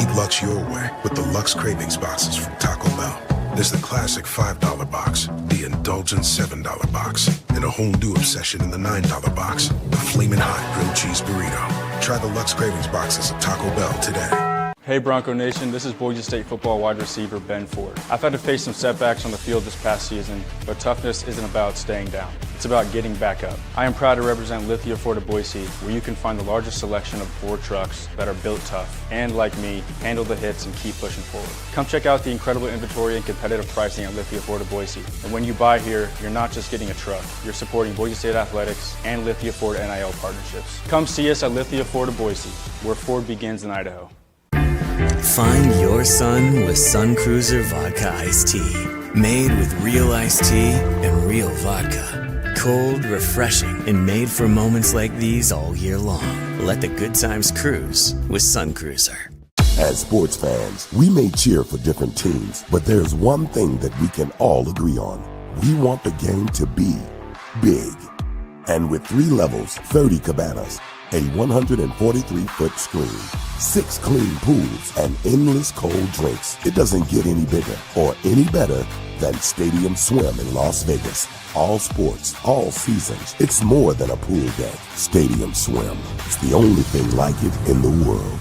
Feed Lux your way with the Lux Cravings boxes from Taco Bell. There's the classic $5 box, the indulgent $7 box, and a whole new obsession in the $9 box, the Flamin' Hot Grilled Cheese Burrito. Try the Lux Cravings boxes at Taco Bell today. Hey Bronco Nation, this is Boise State football wide receiver Ben Ford. I've had to face some setbacks on the field this past season, but toughness isn't about staying down. It's about getting back up. I am proud to represent Lithia Ford of Boise, where you can find the largest selection of Ford trucks that are built tough and, like me, handle the hits and keep pushing forward. Come check out the incredible inventory and competitive pricing at Lithia Ford of Boise. And when you buy here, you're not just getting a truck, you're supporting Boise State athletics and Lithia Ford NIL partnerships. Come see us at Lithia Ford of Boise, where Ford begins in Idaho. Find your sun with Sun Cruiser Vodka Iced Tea. Made with real iced tea and real vodka. Cold, refreshing, and made for moments like these all year long. Let the good times cruise with Sun Cruiser. As sports fans, we may cheer for different teams, but there's one thing that we can all agree on. We want the game to be big. And with 3 levels, 30 cabanas, a 143-foot screen, 6 clean pools, and endless cold drinks, it doesn't get any bigger or any better than Stadium Swim in Las Vegas. All sports, all seasons. It's more than a pool deck. Stadium Swim. It's the only thing like it in the world.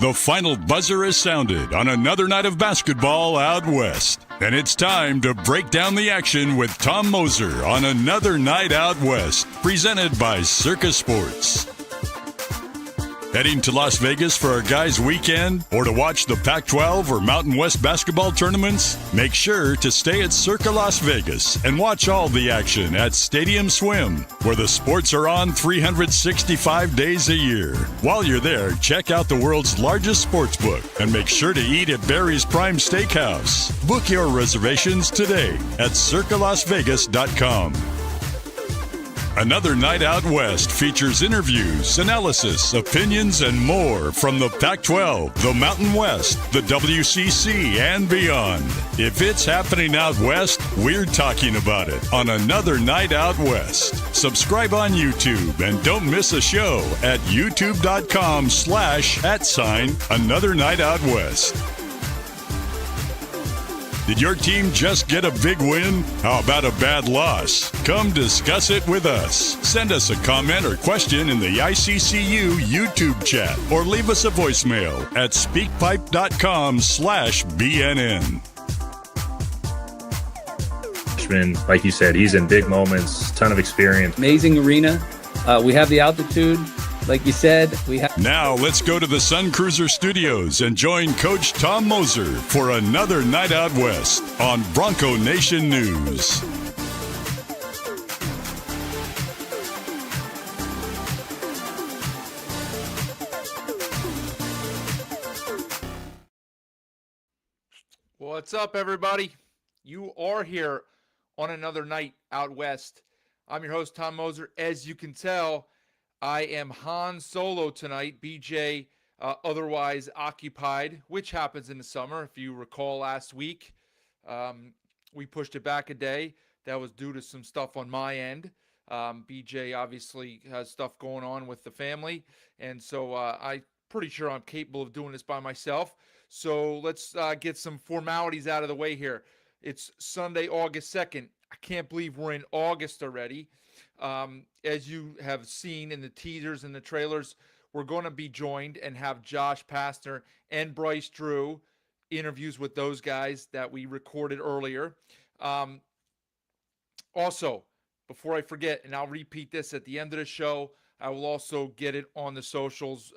The final buzzer has sounded on another night of basketball out west. And it's time to break down the action with Tom Moser on Another Night Out West, presented by Circus Sports. Heading to Las Vegas for a guys' weekend or to watch the Pac-12 or Mountain West basketball tournaments? Make sure to stay at Circa Las Vegas and watch all the action at Stadium Swim, where the sports are on 365 days a year. While you're there, check out the world's largest sports book and make sure to eat at Barry's Prime Steakhouse. Book your reservations today at circalasvegas.com. Another Night Out West features interviews, analysis, opinions, and more from the Pac-12, the Mountain West, the WCC, and beyond. If it's happening out west, we're talking about it on Another Night Out West. Subscribe on YouTube and don't miss a show at youtube.com/@Another Night Out West. Did your team just get a big win? How about a bad loss? Come discuss it with us. Send us a comment or question in the ICCU YouTube chat or leave us a voicemail at speakpipe.com/BNN. Like you said, he's in big moments, ton of experience. Amazing arena. We have the altitude. Like you said, we have. Now let's go to the Sun Cruiser Studios and join Coach Tom Moser for Another Night Out West on Bronco Nation News. What's up, everybody? You are here on Another Night Out West. I'm your host, Tom Moser. As you can tell, I am Han Solo tonight. BJ otherwise occupied, which happens in the summer. If you recall last week, we pushed it back a day. That was due to some stuff on my end. BJ obviously has stuff going on with the family, and so I'm pretty sure I'm capable of doing this by myself. So let's get some formalities out of the way here. It's Sunday, August 2nd. I can't believe we're in August already. As you have seen in the teasers and the trailers, we're going to be joined and have Josh Pastner and Bryce Drew, interviews with those guys that we recorded earlier. Also, before I forget, and I'll repeat this at the end of the show, I will also get it on the socials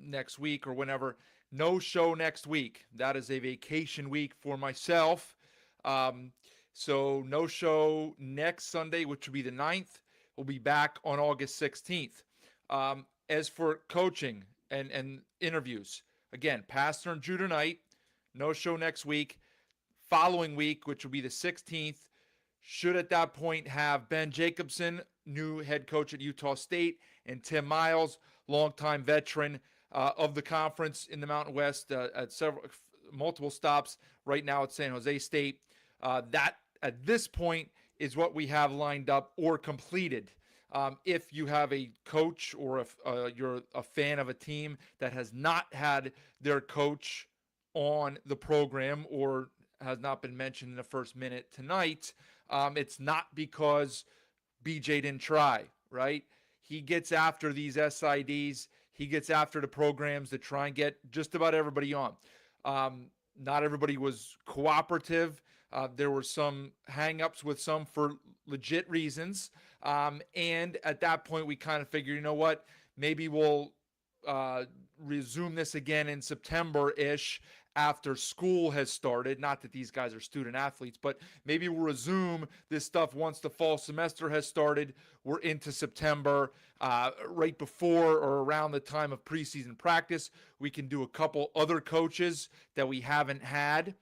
next week or whenever. No show next week. That is a vacation week for myself. So no show next Sunday, which will be the 9th. We'll be back on August 16th. As for coaching and interviews, again, Pastner and Drew tonight. No show next week. Following week, which will be the 16th, should at that point have Ben Jacobson, new head coach at Utah State, and Tim Miles, longtime veteran of the conference in the Mountain West at multiple stops right now at San Jose State. That, at this point, is what we have lined up or completed. If you have a coach or if you're a fan of a team that has not had their coach on the program or has not been mentioned in the first minute tonight, it's not because BJ didn't try, right? He gets after these SIDs. He gets after the programs that try and get just about everybody on. Not everybody was cooperative. There were some hang-ups with some for legit reasons. And at that point, we kind of figured, you know what? Maybe we'll resume this again in September-ish after school has started. Not that these guys are student athletes, but maybe we'll resume this stuff once the fall semester has started. We're into September, right before or around the time of preseason practice. We can do a couple other coaches that we haven't had,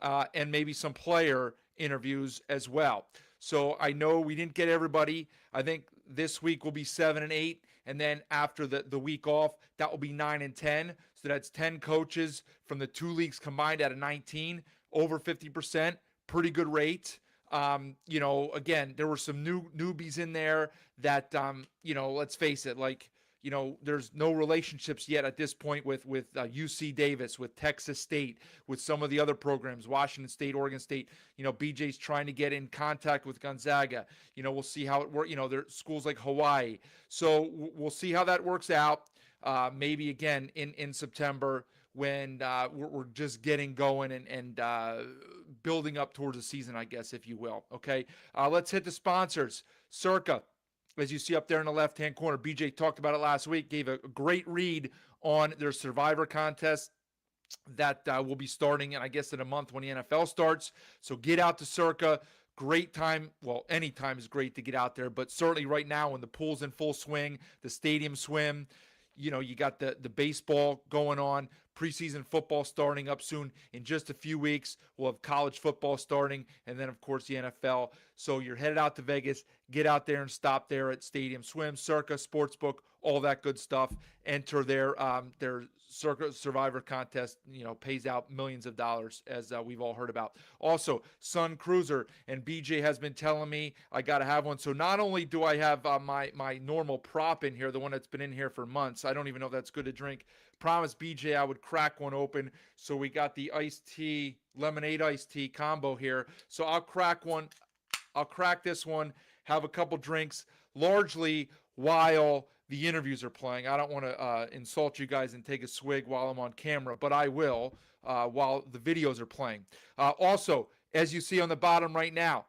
and maybe some player interviews as well. So I know we didn't get everybody. I think this week will be 7 and 8. And then after the week off, that will be 9 and 10. So that's 10 coaches from the two leagues combined out of 19, over 50%, pretty good rate. Again, there were some newbies in there that, let's face it, like, there's no relationships yet at this point with UC Davis, with Texas State, with some of the other programs, Washington State, Oregon State. BJ's trying to get in contact with Gonzaga. We'll see how it works. There's schools like Hawaii. So we'll see how that works out. Maybe again in September when we're just getting going and building up towards the season, I guess, if you will. Okay, let's hit the sponsors. Circa. As you see up there in the left-hand corner, BJ talked about it last week, gave a great read on their Survivor contest that will be starting, I guess, in a month when the NFL starts. So get out to Circa. Great time. Well, any time is great to get out there, but certainly right now when the pool's in full swing, the stadium swim, you got the baseball going on, preseason football starting up soon in just a few weeks. We'll have college football starting, and then, of course, the NFL. So you're headed out to Vegas. Get out there and stop there at Stadium Swim, Circa, Sportsbook, all that good stuff. Enter their Circa Survivor contest, pays out millions of dollars, as we've all heard about. Also, Sun Cruiser, and BJ has been telling me I got to have one. So not only do I have my normal prop in here, the one that's been in here for months, I don't even know if that's good to drink. Promised BJ I would crack one open. So we got the iced tea, lemonade iced tea combo here. So I'll crack one. I'll crack this one, have a couple drinks, largely while the interviews are playing. I don't want to insult you guys and take a swig while I'm on camera, but I will while the videos are playing. Also, as you see on the bottom right now,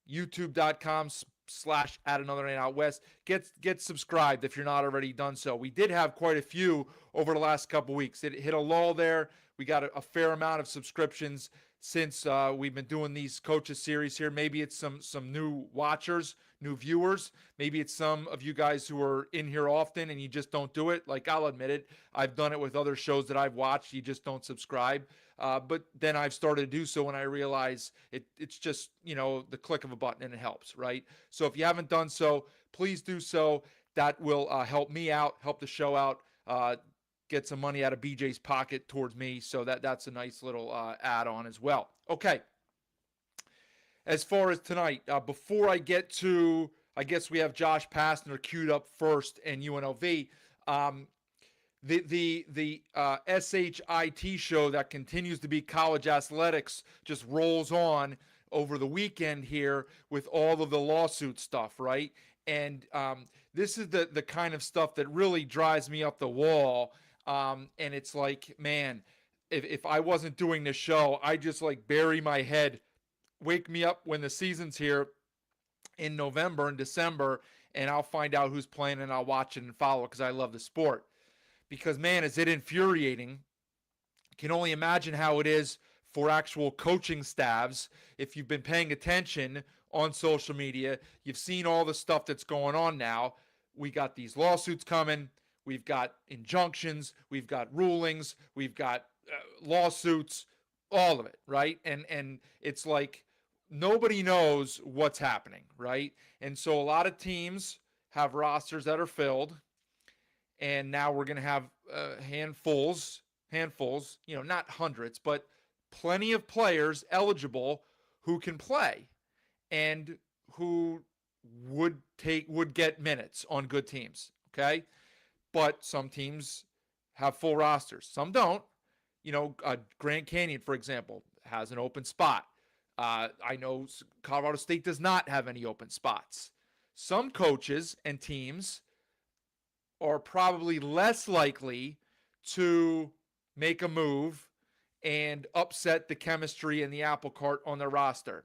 youtube.com/@anothernightoutwest. Get subscribed if you're not already done so. We did have quite a few over the last couple weeks. It hit a lull there. We got a fair amount of subscriptions since we've been doing these coaches series here. Maybe it's some new watchers, new viewers. Maybe it's some of you guys who are in here often and you just don't do it. Like, I'll admit it. I've done it with other shows that I've watched. You just don't subscribe. But then I've started to do so when I realize it's just, the click of a button and it helps, right? So if you haven't done so, please do so. That will help me out, help the show out, get some money out of BJ's pocket towards me. So that's a nice little add-on as well. Okay. As far as tonight, before I get to, I guess we have Josh Pastner queued up first and UNLV. The SHIT show that continues to be college athletics just rolls on over the weekend here with all of the lawsuit stuff, right? And this is the kind of stuff that really drives me up the wall. And it's like, man, if I wasn't doing this show, I just like bury my head, wake me up when the season's here in November and December, and I'll find out who's playing and I'll watch it and follow it because I love the sport. Because, man, is it infuriating. Can only imagine how it is for actual coaching staffs. If you've been paying attention on social media, you've seen all the stuff that's going on now. We got these lawsuits coming. We've got injunctions. We've got rulings. We've got lawsuits, all of it, right? And it's like nobody knows what's happening, right? And so a lot of teams have rosters that are filled. And now we're going to have handfuls, not hundreds, but plenty of players eligible who can play and who would get minutes on good teams. Okay. But some teams have full rosters. Some don't. Grand Canyon, for example, has an open spot. I know Colorado State does not have any open spots. Some coaches and teams are probably less likely to make a move and upset the chemistry and the apple cart on their roster.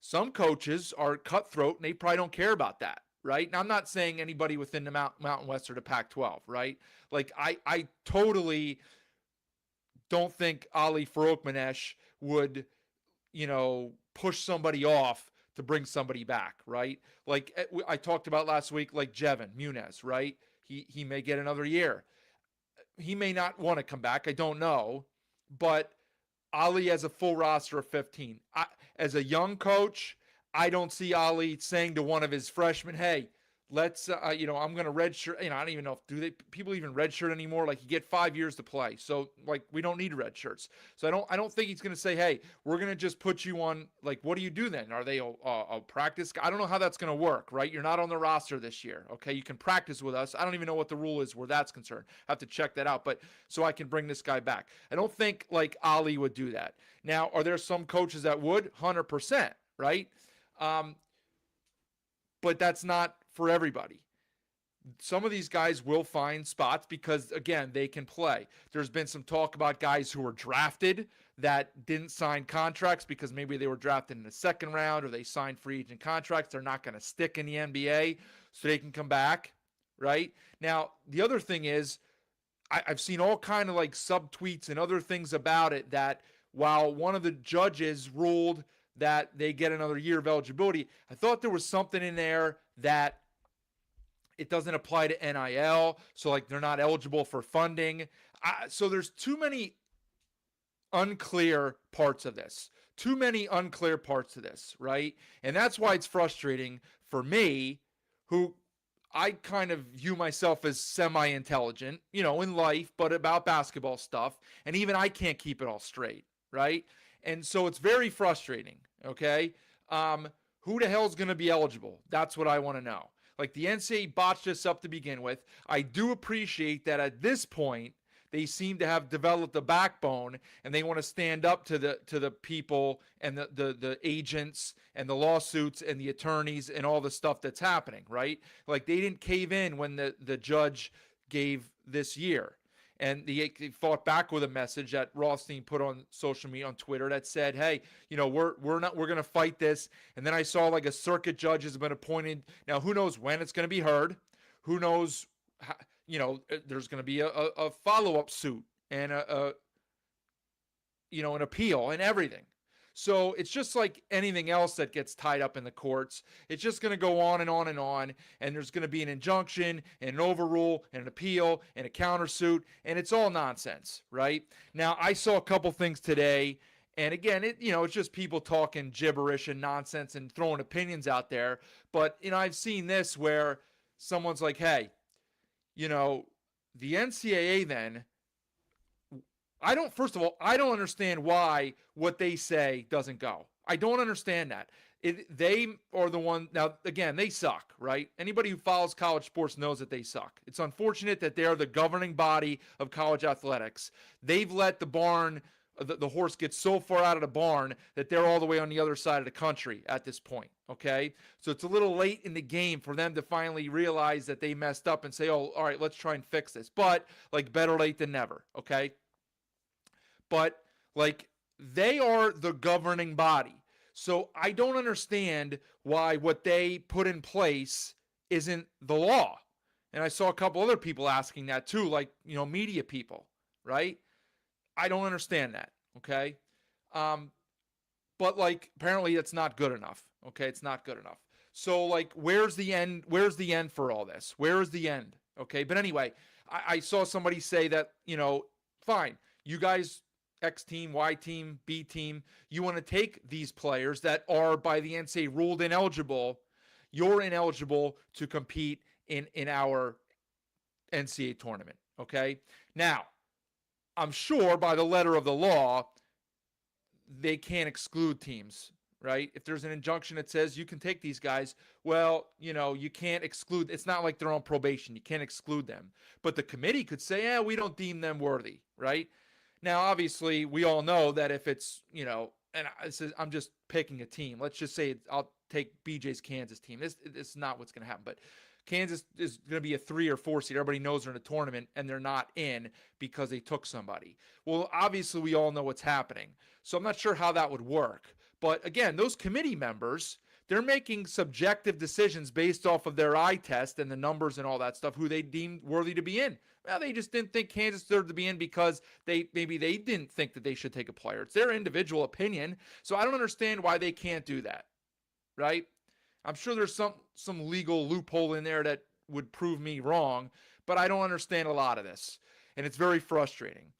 Some coaches are cutthroat and they probably don't care about that, right? Now, I'm not saying anybody within the Mountain West or the Pac-12, right? Like, I totally don't think Ali Farokhmanesh would, push somebody off to bring somebody back, right? Like I talked about last week, like Jevin Muniz, right? He may get another year. He may not want to come back. I don't know. But Ali has a full roster of 15. As a young coach, I don't see Ali saying to one of his freshmen, hey, let's, I'm going to redshirt. I don't even know if people even redshirt anymore. Like, you get 5 years to play. So, like, we don't need red shirts. So I don't think he's going to say, hey, we're going to just put you on, like, what do you do then? Are they a practice? I don't know how that's going to work, right? You're not on the roster this year. Okay. You can practice with us. I don't even know what the rule is where that's concerned. I have to check that out, but so I can bring this guy back. I don't think like Ali would do that. Now, are there some coaches that would? 100%, right? But that's not for everybody. Some of these guys will find spots because, again, they can play. There's been some talk about guys who were drafted that didn't sign contracts because maybe they were drafted in the second round or they signed free agent contracts. They're not going to stick in the NBA so they can come back, right? Now, the other thing is I've seen all kind of like subtweets and other things about it that while one of the judges ruled that they get another year of eligibility, I thought there was something in there that it doesn't apply to NIL, so like they're not eligible for funding. So there's too many unclear parts of this. Too many unclear parts of this, right? And that's why it's frustrating for me, who I kind of view myself as semi-intelligent, in life, but about basketball stuff. And even I can't keep it all straight, right? And so it's very frustrating, okay? Who the hell is going to be eligible? That's what I want to know. Like, the NCAA botched this up to begin with. I do appreciate that at this point, they seem to have developed a backbone and they want to stand up to the people and the agents and the lawsuits and the attorneys and all the stuff that's happening, right? Like, they didn't cave in when the judge gave this year. And they fought back with a message that Rothstein put on social media, on Twitter, that said, hey, we're going to fight this. And then I saw like a circuit judge has been appointed. Now, who knows when it's going to be heard? Who knows how, there's going to be a follow-up suit and an appeal and everything. So it's just like anything else that gets tied up in the courts. It's just going to go on and on and on. And there's going to be an injunction and an overrule and an appeal and a countersuit. And it's all nonsense, right? Now, I saw a couple things today. And again, it's just people talking gibberish and nonsense and throwing opinions out there. But, I've seen this where someone's like, hey, the NCAA then, first of all, I don't understand why what they say doesn't go. I don't understand that. They are the one, now, again, they suck, right? Anybody who follows college sports knows that they suck. It's unfortunate that they're the governing body of college athletics. They've let the horse get so far out of the barn that they're all the way on the other side of the country at this point, okay? So it's a little late in the game for them to finally realize that they messed up and say, oh, all right, let's try and fix this. But, like, better late than never, okay? But, like, they are the governing body. So I don't understand why what they put in place isn't the law. And I saw a couple other people asking that too, like, media people, right? I don't understand that, okay? But, like, apparently it's not good enough, okay? It's not good enough. So, like, where's the end? Where's the end for all this? Where is the end, okay? But anyway, I saw somebody say that, fine, you guys, X team, Y team, B team, you want to take these players that are by the NCAA ruled ineligible, you're ineligible to compete in our NCAA tournament, okay? Now, I'm sure by the letter of the law, they can't exclude teams right? If there's an injunction that says you can take these guys, well, you can't exclude. It's not like they're on probation. You can't exclude them. But the committee could say, we don't deem them worthy, right? Now, obviously, we all know that if it's, and I'm just picking a team. Let's just say I'll take BJ's Kansas team. This is not what's going to happen, but Kansas is going to be a 3 or 4 seed. Everybody knows they're in a tournament and they're not in because they took somebody. Well, obviously, we all know what's happening. So I'm not sure how that would work. But again, those committee members, they're making subjective decisions based off of their eye test and the numbers and all that stuff, who they deemed worthy to be in. Well, they just didn't think Kansas deserved to be in because maybe they didn't think that they should take a player. It's their individual opinion. So I don't understand why they can't do that, right? I'm sure there's some legal loophole in there that would prove me wrong, but I don't understand a lot of this, and it's very frustrating.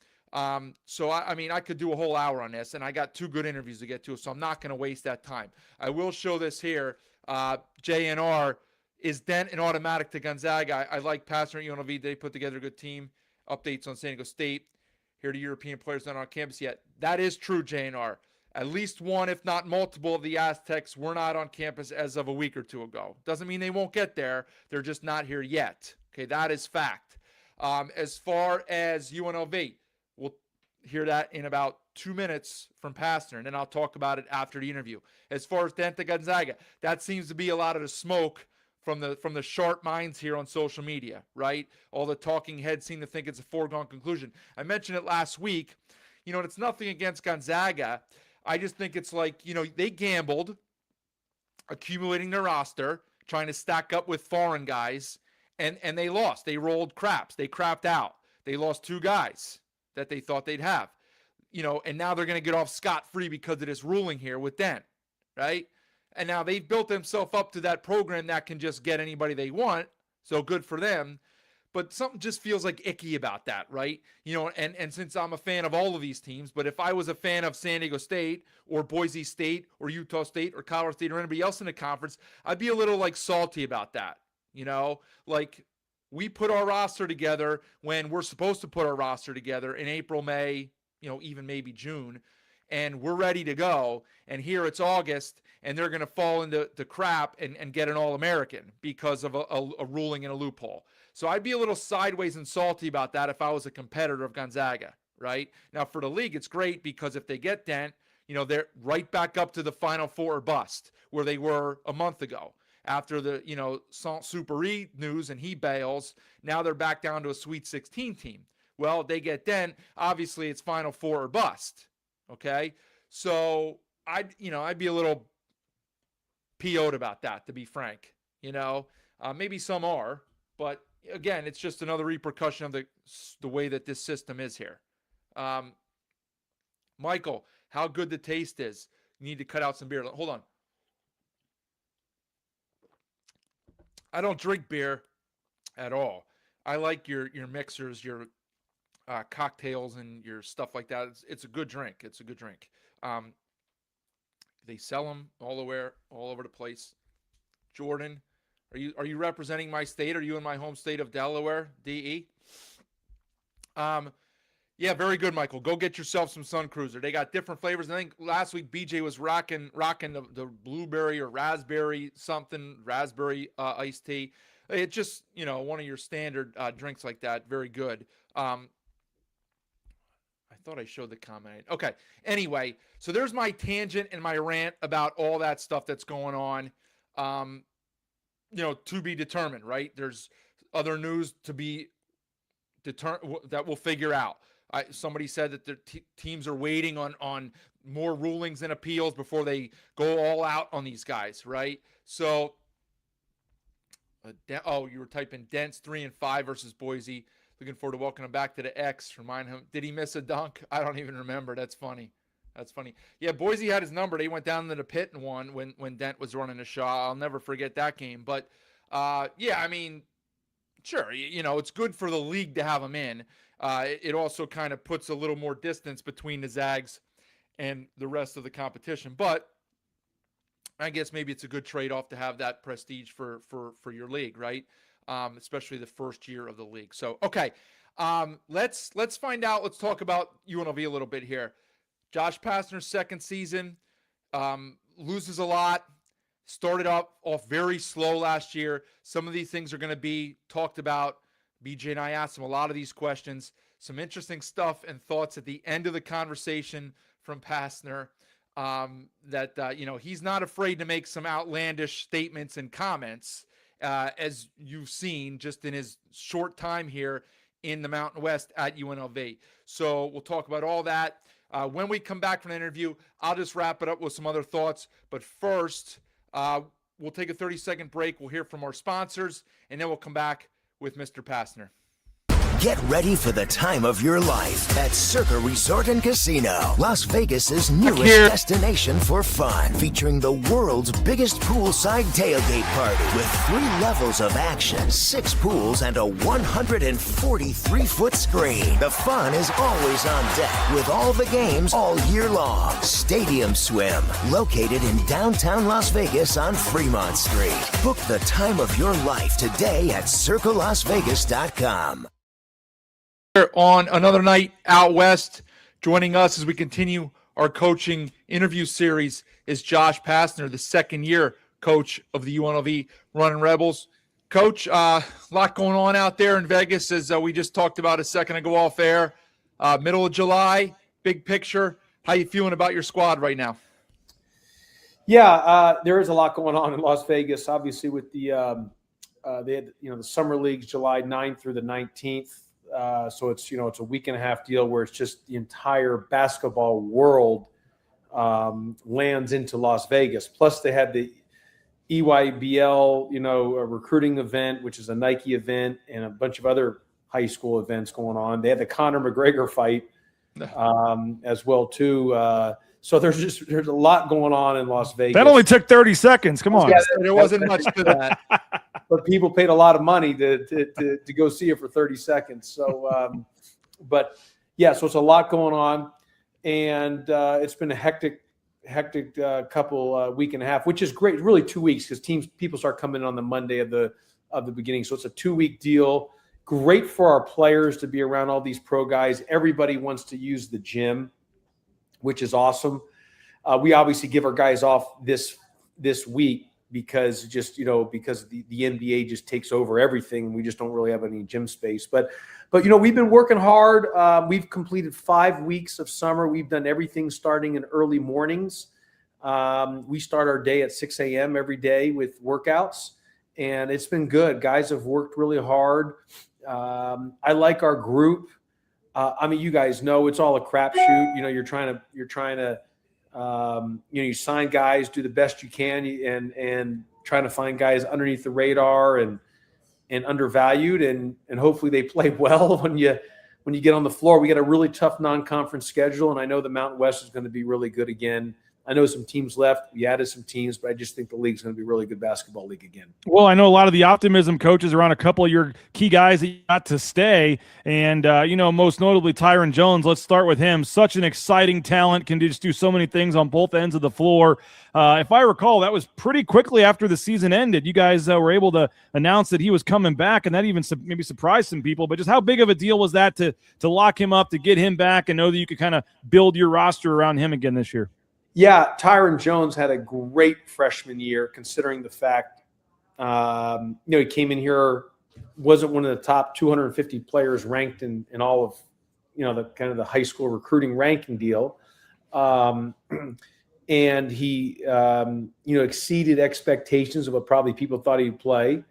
So I could do a whole hour on this, and I got 2 good interviews to get to, so I'm not going to waste that time. I will show this here. JNR, is Dent an automatic to Gonzaga? I like Pastner and UNLV. They put together a good team. Updates on San Diego State. Here to European players not on campus yet. That is true, JNR. At least one, if not multiple, of the Aztecs were not on campus as of a week or 2 ago. Doesn't mean they won't get there. They're just not here yet. Okay, that is fact. As far as UNLV, we'll hear that in about 2 minutes from Pastner, and then I'll talk about it after the interview. As far as Dent to Gonzaga, that seems to be a lot of the smoke from the sharp minds here on social media, right? All the talking heads seem to think it's a foregone conclusion. I mentioned it last week. It's nothing against Gonzaga. I just think it's like, they gambled, accumulating their roster, trying to stack up with foreign guys, and they lost. They rolled craps. They crapped out. They lost 2 guys that they thought they'd have. And now they're going to get off scot-free because of this ruling here with Dent, right? And now they've built themselves up to that program that can just get anybody they want, so good for them. But something just feels like icky about that, right? And since I'm a fan of all of these teams, but if I was a fan of San Diego State or Boise State or Utah State or Colorado State or anybody else in the conference, I'd be a little salty about that. Like we put our roster together when we're supposed to put our roster together in April, May, even maybe June, and we're ready to go. And here it's August, and they're going to fall into the crap and get an All-American because of a ruling and a loophole. So I'd be a little sideways and salty about that if I was a competitor of Gonzaga, right? Now, for the league, it's great because if they get Dent, they're right back up to the Final Four or bust where they were a month ago. After the, Saint-Supéry news and he bails, now they're back down to a Sweet 16 team. Well, they get Dent, obviously it's Final Four or bust, okay? So I'd be a little PO'd about that, to be frank. Maybe some are, but again, it's just another repercussion of the way that this system is here. Michael, how good the taste is. You need to cut out some beer. Hold on. I don't drink beer at all. I like your mixers, your cocktails, and your stuff like that. It's a good drink. It's a good drink. They sell them all over the place. Jordan, are you representing my state? Are you in my home state of Delaware, DE? Yeah, very good, Michael. Go get yourself some Sun Cruiser. They got different flavors. I think last week BJ was rocking the blueberry or raspberry iced tea. It's just, one of your standard drinks like that. Very good. I thought I showed the comment. Okay. Anyway, so there's my tangent and my rant about all that stuff that's going on. To be determined, right? There's other news to be that we'll figure out. Somebody said that the teams are waiting on more rulings and appeals before they go all out on these guys, right? So, you were typing Dents 3-5 versus Boise. Looking forward to welcoming him back to the X. Remind him, did he miss a dunk? I don't even remember. That's funny. Yeah, Boise had his number. They went down to the pit and won when Dent was running a shot. I'll never forget that game. But, sure, it's good for the league to have him in. It also kind of puts a little more distance between the Zags and the rest of the competition. But I guess maybe it's a good trade-off to have that prestige for your league, right? Especially the first year of the league. So, okay, let's find out. Let's talk about UNLV a little bit here. Josh Pastner's second season. loses a lot. Started off very slow last year. Some of these things are going to be talked about. BJ and I asked him a lot of these questions. Some interesting stuff and thoughts at the end of the conversation from Pastner. He's not afraid to make some outlandish statements and comments, as you've seen just in his short time here in the Mountain West at UNLV. So we'll talk about all that. When we come back from the interview, I'll just wrap it up with some other thoughts. But first, we'll take a 30-second break. We'll hear from our sponsors, and then we'll come back with Mr. Pastner. Get ready for the time of your life at Circa Resort and Casino, Las Vegas's newest destination for fun, featuring the world's biggest poolside tailgate party with 3 levels of action, 6 pools, and a 143-foot screen. The fun is always on deck with all the games all year long. Stadium Swim, located in downtown Las Vegas on Fremont Street. Book the time of your life today at circalasvegas.com. On another night out west, joining us as we continue our coaching interview series is Josh Pastner, the second-year coach of the UNLV Running Rebels. Coach, a lot going on out there in Vegas, as we just talked about a second ago off air. Middle of July, big picture. How you feeling about your squad right now? Yeah, there is a lot going on in Las Vegas. Obviously, with the they had the summer leagues July 9th through the 19th. So it's a week and a half deal where it's just the entire basketball world lands into Las Vegas. Plus they had the EYBL, a recruiting event, which is a Nike event, and a bunch of other high school events going on. They had the Conor McGregor fight as well too. So there's a lot going on in Las Vegas. That only took 30 seconds. Come on. Yeah, there wasn't much to that. But people paid a lot of money to go see it for 30 seconds. So, so it's a lot going on, and it's been a hectic couple week and a half, which is great. Really 2 weeks because people start coming in on the Monday of the beginning. So it's a 2-week deal. Great for our players to be around all these pro guys. Everybody wants to use the gym, which is awesome. We obviously give our guys off this week because the NBA just takes over everything, and we just don't really have any gym space. But we've been working hard. We've completed 5 weeks of summer. We've done everything starting in early mornings. We start our day at 6 a.m. every day with workouts, and it's been good. Guys have worked really hard. I like our group. You guys know it's all a crapshoot. You're trying to you sign guys, do the best you can, and trying to find guys underneath the radar and undervalued, and hopefully they play well when you get on the floor. We got a really tough non-conference schedule, and I know the Mountain West is going to be really good again. I know some teams left. We added some teams, but I just think the league's going to be a really good basketball league again. Well, I know a lot of the optimism, coaches, around a couple of your key guys that you got to stay. And, most notably Tyron Jones. Let's start with him. Such an exciting talent, can just do so many things on both ends of the floor. If I recall, that was pretty quickly after the season ended. You guys were able to announce that he was coming back, and that even maybe surprised some people. But just how big of a deal was that to lock him up, to get him back, and know that you could kind of build your roster around him again this year? Yeah, Tyron Jones had a great freshman year, considering the fact, he came in here, wasn't one of the top 250 players ranked in all of, the kind of the high school recruiting ranking deal. And he, exceeded expectations of what probably people thought he'd play.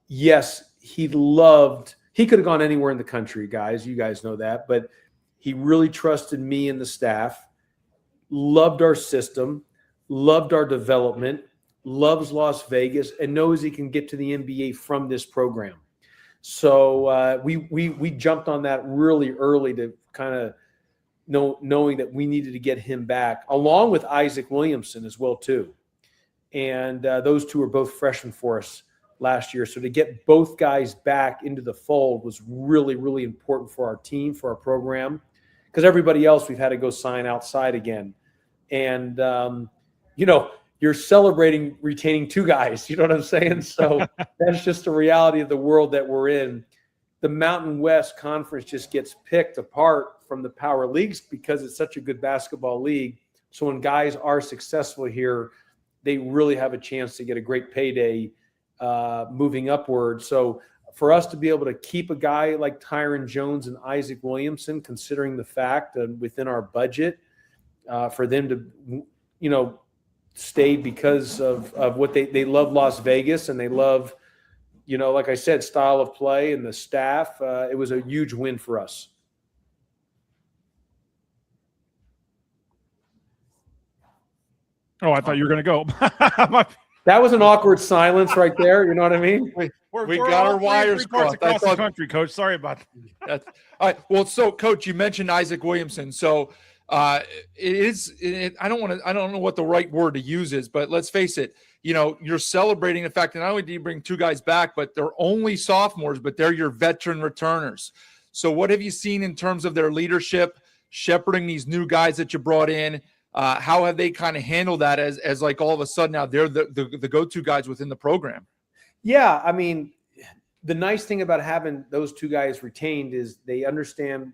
Yes, he could have gone anywhere in the country, guys. You guys know that, but he really trusted me and the staff. Loved our system, loved our development, loves Las Vegas, and knows he can get to the NBA from this program. So we jumped on that really early to kind of knowing that we needed to get him back, along with Isaac Williamson as well too. And those two are both freshmen for us last year. So to get both guys back into the fold was really, really important for our team, for our program. Because everybody else we've had to go sign outside again. And, you're celebrating retaining 2 guys. You know what I'm saying? So that's just the reality of the world that we're in. The Mountain West Conference just gets picked apart from the power leagues because it's such a good basketball league. So when guys are successful here, they really have a chance to get a great payday moving upward. So for us to be able to keep a guy like Tyron Jones and Isaac Williamson, considering the fact that within our budget, for them to, stay because of what they love Las Vegas, and they love, like I said, style of play and the staff. It was a huge win for us. Oh, I thought you were going to go. That was an awkward silence right there. You know what I mean? We got our wires crossed across the country, Coach. Sorry about that. All right. Well, so Coach, you mentioned Isaac Williamson. So I don't know what the right word to use is, but let's face it. You're celebrating the fact that not only do you bring two guys back, but they're only sophomores, but they're your veteran returners. So what have you seen in terms of their leadership, shepherding these new guys that you brought in? How have they kind of handled that as like all of a sudden now they're the go-to guys within the program? Yeah, I mean, the nice thing about having those two guys retained is they understand,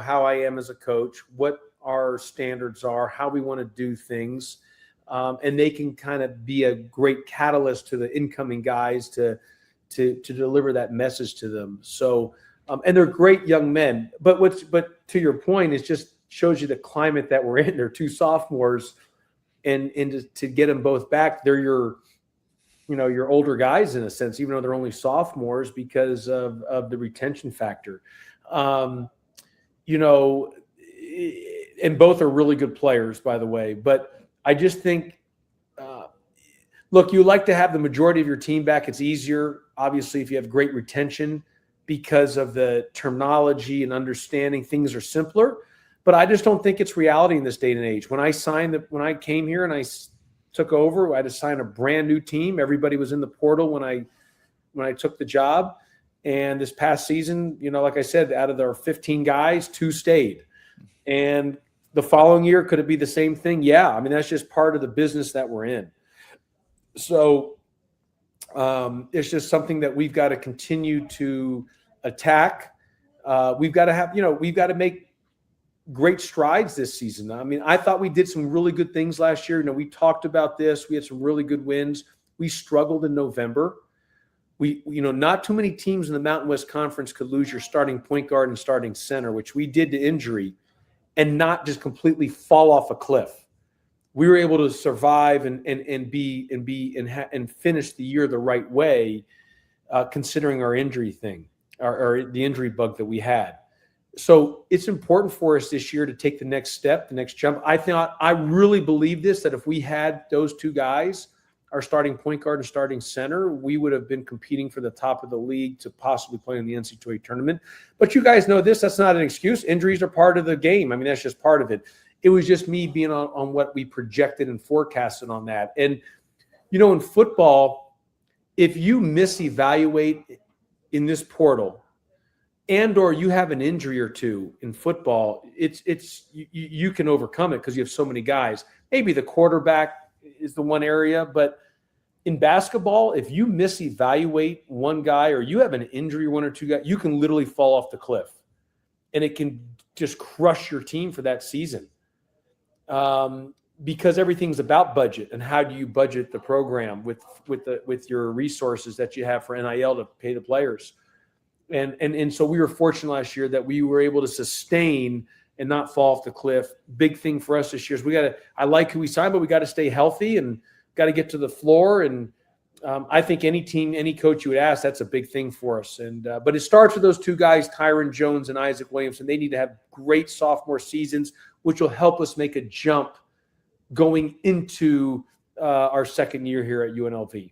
how I am as a coach, what our standards are, how we want to do things, and they can kind of be a great catalyst to the incoming guys to deliver that message to them. So, and they're great young men. But to your point, it just shows you the climate that we're in. They're two sophomores, and to get them both back, they're your older guys in a sense, even though they're only sophomores because of the retention factor. And both are really good players, by the way. But I just think, look, you like to have the majority of your team back. It's easier, obviously, if you have great retention because of the terminology and understanding. Things are simpler. But I just don't think it's reality in this day and age. When I came here and I took over, I had to sign a brand new team. Everybody was in the portal when I took the job. And this past season, like I said, out of our 15 guys, 2 stayed. And the following year, could it be the same thing? Yeah. I mean, that's just part of the business that we're in. So it's just something that we've got to continue to attack. We've got to make great strides this season. I mean, I thought we did some really good things last year. We talked about this. We had some really good wins. We struggled in November. Not too many teams in the Mountain West Conference could lose your starting point guard and starting center, which we did to injury, and not just completely fall off a cliff. We were able to survive and finish the year the right way, considering our injury thing or the injury bug that we had. So it's important for us this year to take the next step, the next jump. I really believe this, that if we had those two guys, our starting point guard and starting center, we would have been competing for the top of the league to possibly play in the NCAA tournament. But you guys know this, that's not an excuse. Injuries are part of the game. I mean, that's just part of it. It was just me being on what we projected and forecasted on that. And, in football, if you misevaluate in this portal, and or you have an injury or two in football, you can overcome it because you have so many guys. Maybe the quarterback is the one area, but in basketball, if you misevaluate one guy or you have an injury, one or two guys, you can literally fall off the cliff, and it can just crush your team for that season. Because everything's about budget and how do you budget the program with your resources that you have for NIL to pay the players. And so we were fortunate last year that we were able to sustain and not fall off the cliff. Big thing for us this year is I like who we signed, but we got to stay healthy and got to get to the floor. And I think any team, any coach you would ask, that's a big thing for us. But it starts with those two guys, Tyron Jones and Isaac Williamson. They need to have great sophomore seasons, which will help us make a jump going into our second year here at UNLV.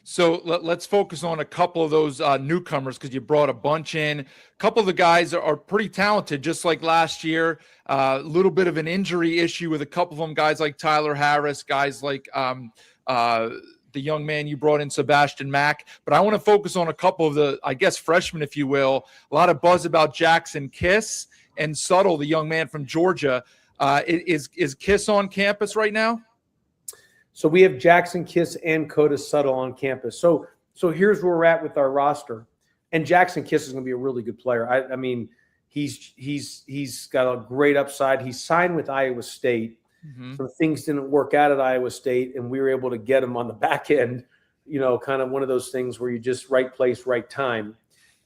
So let's focus on a couple of those newcomers because you brought a bunch in. A couple of the guys are pretty talented, just like last year. A little bit of an injury issue with a couple of them, guys like Tyler Harris, guys like the young man you brought in, Sebastian Mack. But I want to focus on a couple of the, I guess, freshmen, if you will. A lot of buzz about Jackson Kiss and Suttle, the young man from Georgia. Is Kiss on campus right now? So we have Jackson Kiss and Coda Suttle on campus. So here's where we're at with our roster. And Jackson Kiss is going to be a really good player. I mean, he's got a great upside. He signed with Iowa State. Some things didn't work out at Iowa State, and we were able to get him on the back end, kind of one of those things where you just right place, right time.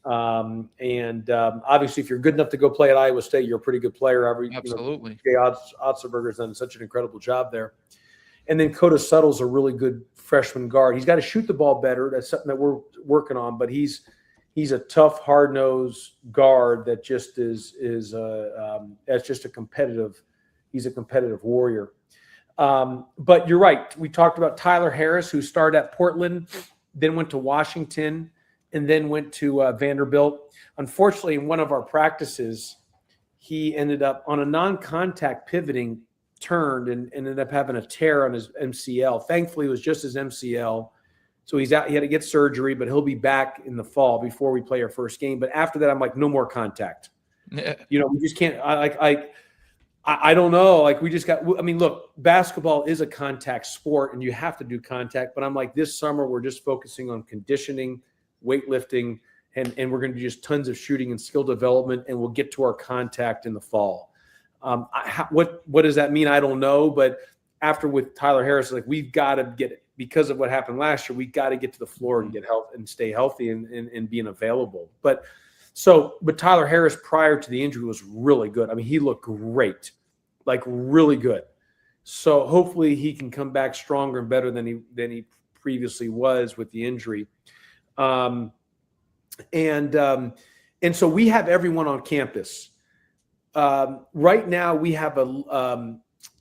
Obviously, if you're good enough to go play at Iowa State, you're a pretty good player. Absolutely. Jay Otzelberger's done such an incredible job there. And then Coda Suttle's a really good freshman guard. He's got to shoot the ball better. That's something that we're working on, but he's a tough, hard-nosed guard that just that's just a competitive. He's a competitive warrior. But you're right. We talked about Tyler Harris, who started at Portland, then went to Washington, and then went to Vanderbilt. Unfortunately, in one of our practices, he ended up on a non-contact pivoting, turned and ended up having a tear on his MCL. Thankfully, it was just his MCL. So he's out. He had to get surgery, but he'll be back in the fall before we play our first game. But after that, I'm like, no more contact. Yeah. We just can't. I don't know. Like, we just got. I mean, look, basketball is a contact sport, and you have to do contact. But I'm like, this summer we're just focusing on conditioning, weightlifting, and we're going to do just tons of shooting and skill development, and we'll get to our contact in the fall. What does that mean? I don't know. But after with Tyler Harris, like, we've got to get it. Because of what happened last year, we got to get to the floor and get health and stay healthy and being available. But Tyler Harris prior to the injury was really good. I mean, he looked great, like really good. So hopefully he can come back stronger and better than he previously was with the injury. And so we have everyone on campus. Right now we have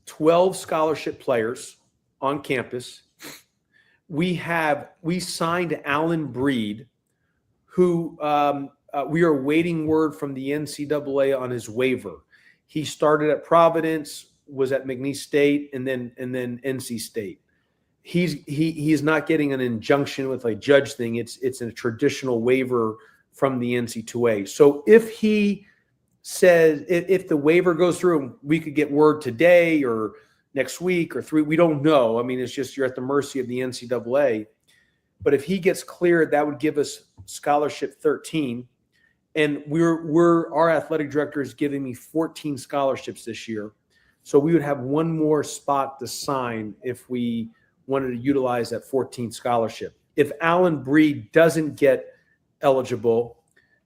12 scholarship players on campus. We signed Alan Breed, who we are waiting word from the NCAA on his waiver. He started at Providence, was at McNeese State, and then NC State. He's not getting an injunction with a judge thing. It's a traditional waiver from the NC2A. So if he says if the waiver goes through, we could get word today or next week or 3, we don't know. I mean, it's just you're at the mercy of the NCAA. But if he gets cleared, that would give us scholarship 13. And our athletic director is giving me 14 scholarships this year. So we would have one more spot to sign if we wanted to utilize that 14 scholarship. If Alan Breed doesn't get eligible,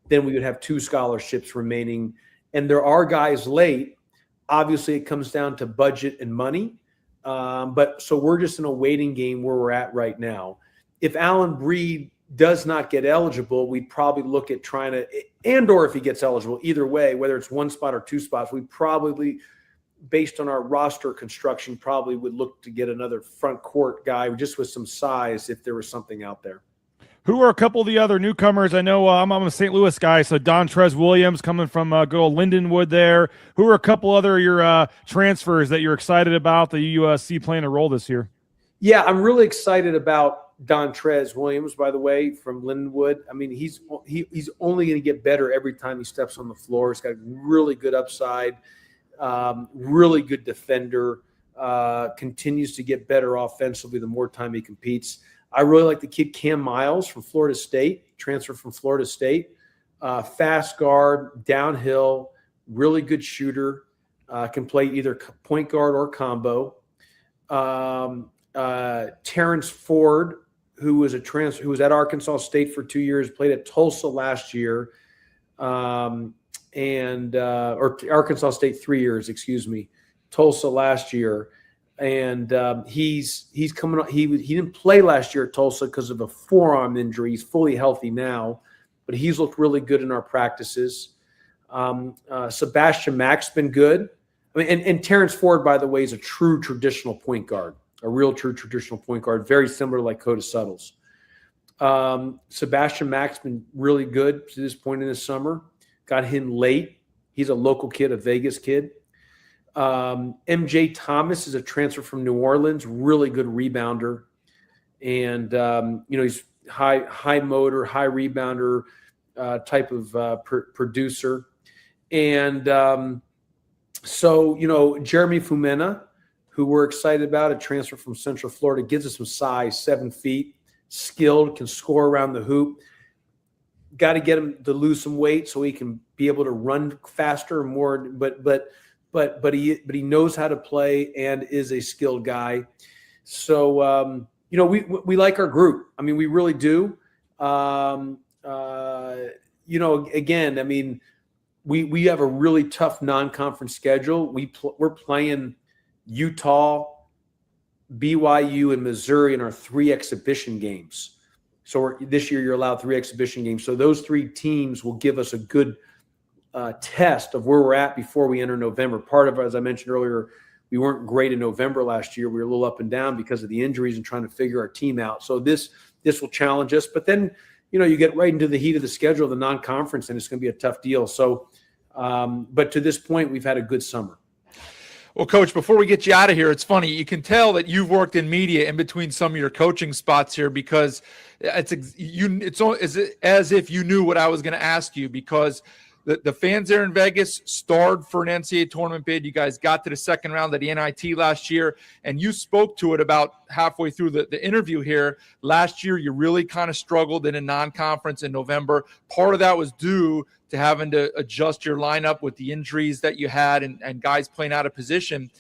then we would have 2 scholarships remaining. And there are guys late. Obviously, it comes down to budget and money. But so we're just in a waiting game where we're at right now. If Alan Breed does not get eligible, we'd probably look at trying to, or if he gets eligible, either way, whether it's 1 spot or 2 spots, we probably, based on our roster construction, probably would look to get another front court guy just with some size if there was something out there. Who are a couple of the other newcomers? I know I'm a St. Louis guy, so Dontrez Williams coming from good old Lindenwood there. Who are a couple other your transfers that you're excited about that you see playing a role this year? Yeah, I'm really excited about Dontrez Williams, by the way, from Lindenwood. I mean, he's only going to get better every time he steps on the floor. He's got really good upside, really good defender, continues to get better offensively the more time he competes. I really like the kid Cam Miles from Florida State, transfer from Florida State. Fast guard, downhill, really good shooter, can play either point guard or combo. Terrence Ford, who was at Arkansas State for 2 years, played at Tulsa last year, or Arkansas State 3 years, excuse me, Tulsa last year. And he's coming on. He didn't play last year at Tulsa because of a forearm injury. He's fully healthy now, but he's looked really good in our practices. Sebastian Mack's been good. I mean, and Terrence Ford, by the way, is a true traditional point guard, a real true traditional point guard, very similar to like Coda Suttles. Sebastian Mack's been really good to this point in the summer. Got him late. He's a local kid, a Vegas kid. MJ Thomas is a transfer from New Orleans, really good rebounder. And, he's high motor, high rebounder type of producer. And Jeremy Fumena, who we're excited about, a transfer from Central Florida, gives us some size, 7 feet, skilled, can score around the hoop. Got to get him to lose some weight so he can be able to run faster and more. But but he knows how to play and is a skilled guy. So we like our group. I mean, we really do. Again, I mean, we have a really tough non-conference schedule. We're playing Utah, BYU, and Missouri in our 3 exhibition games. So this year you're allowed 3 exhibition games. So those 3 teams will give us a good test of where we're at before we enter November. Part of, as I mentioned earlier, we weren't great in November last year. We were a little up and down because of the injuries and trying to figure our team out. So this will challenge us. But then, you get right into the heat of the schedule of the non-conference, and it's going to be a tough deal. So, but to this point, we've had a good summer. Well, Coach, before we get you out of here, it's funny. You can tell that you've worked in media in between some of your coaching spots here, because it's as if you knew what I was going to ask you, because the fans there in Vegas starred for an NCAA tournament bid. You guys got to the second round of the NIT last year, and you spoke to it about halfway through the interview here. Last year, you really kind of struggled in a non-conference in November. Part of that was due to having to adjust your lineup with the injuries that you had and guys playing out of position.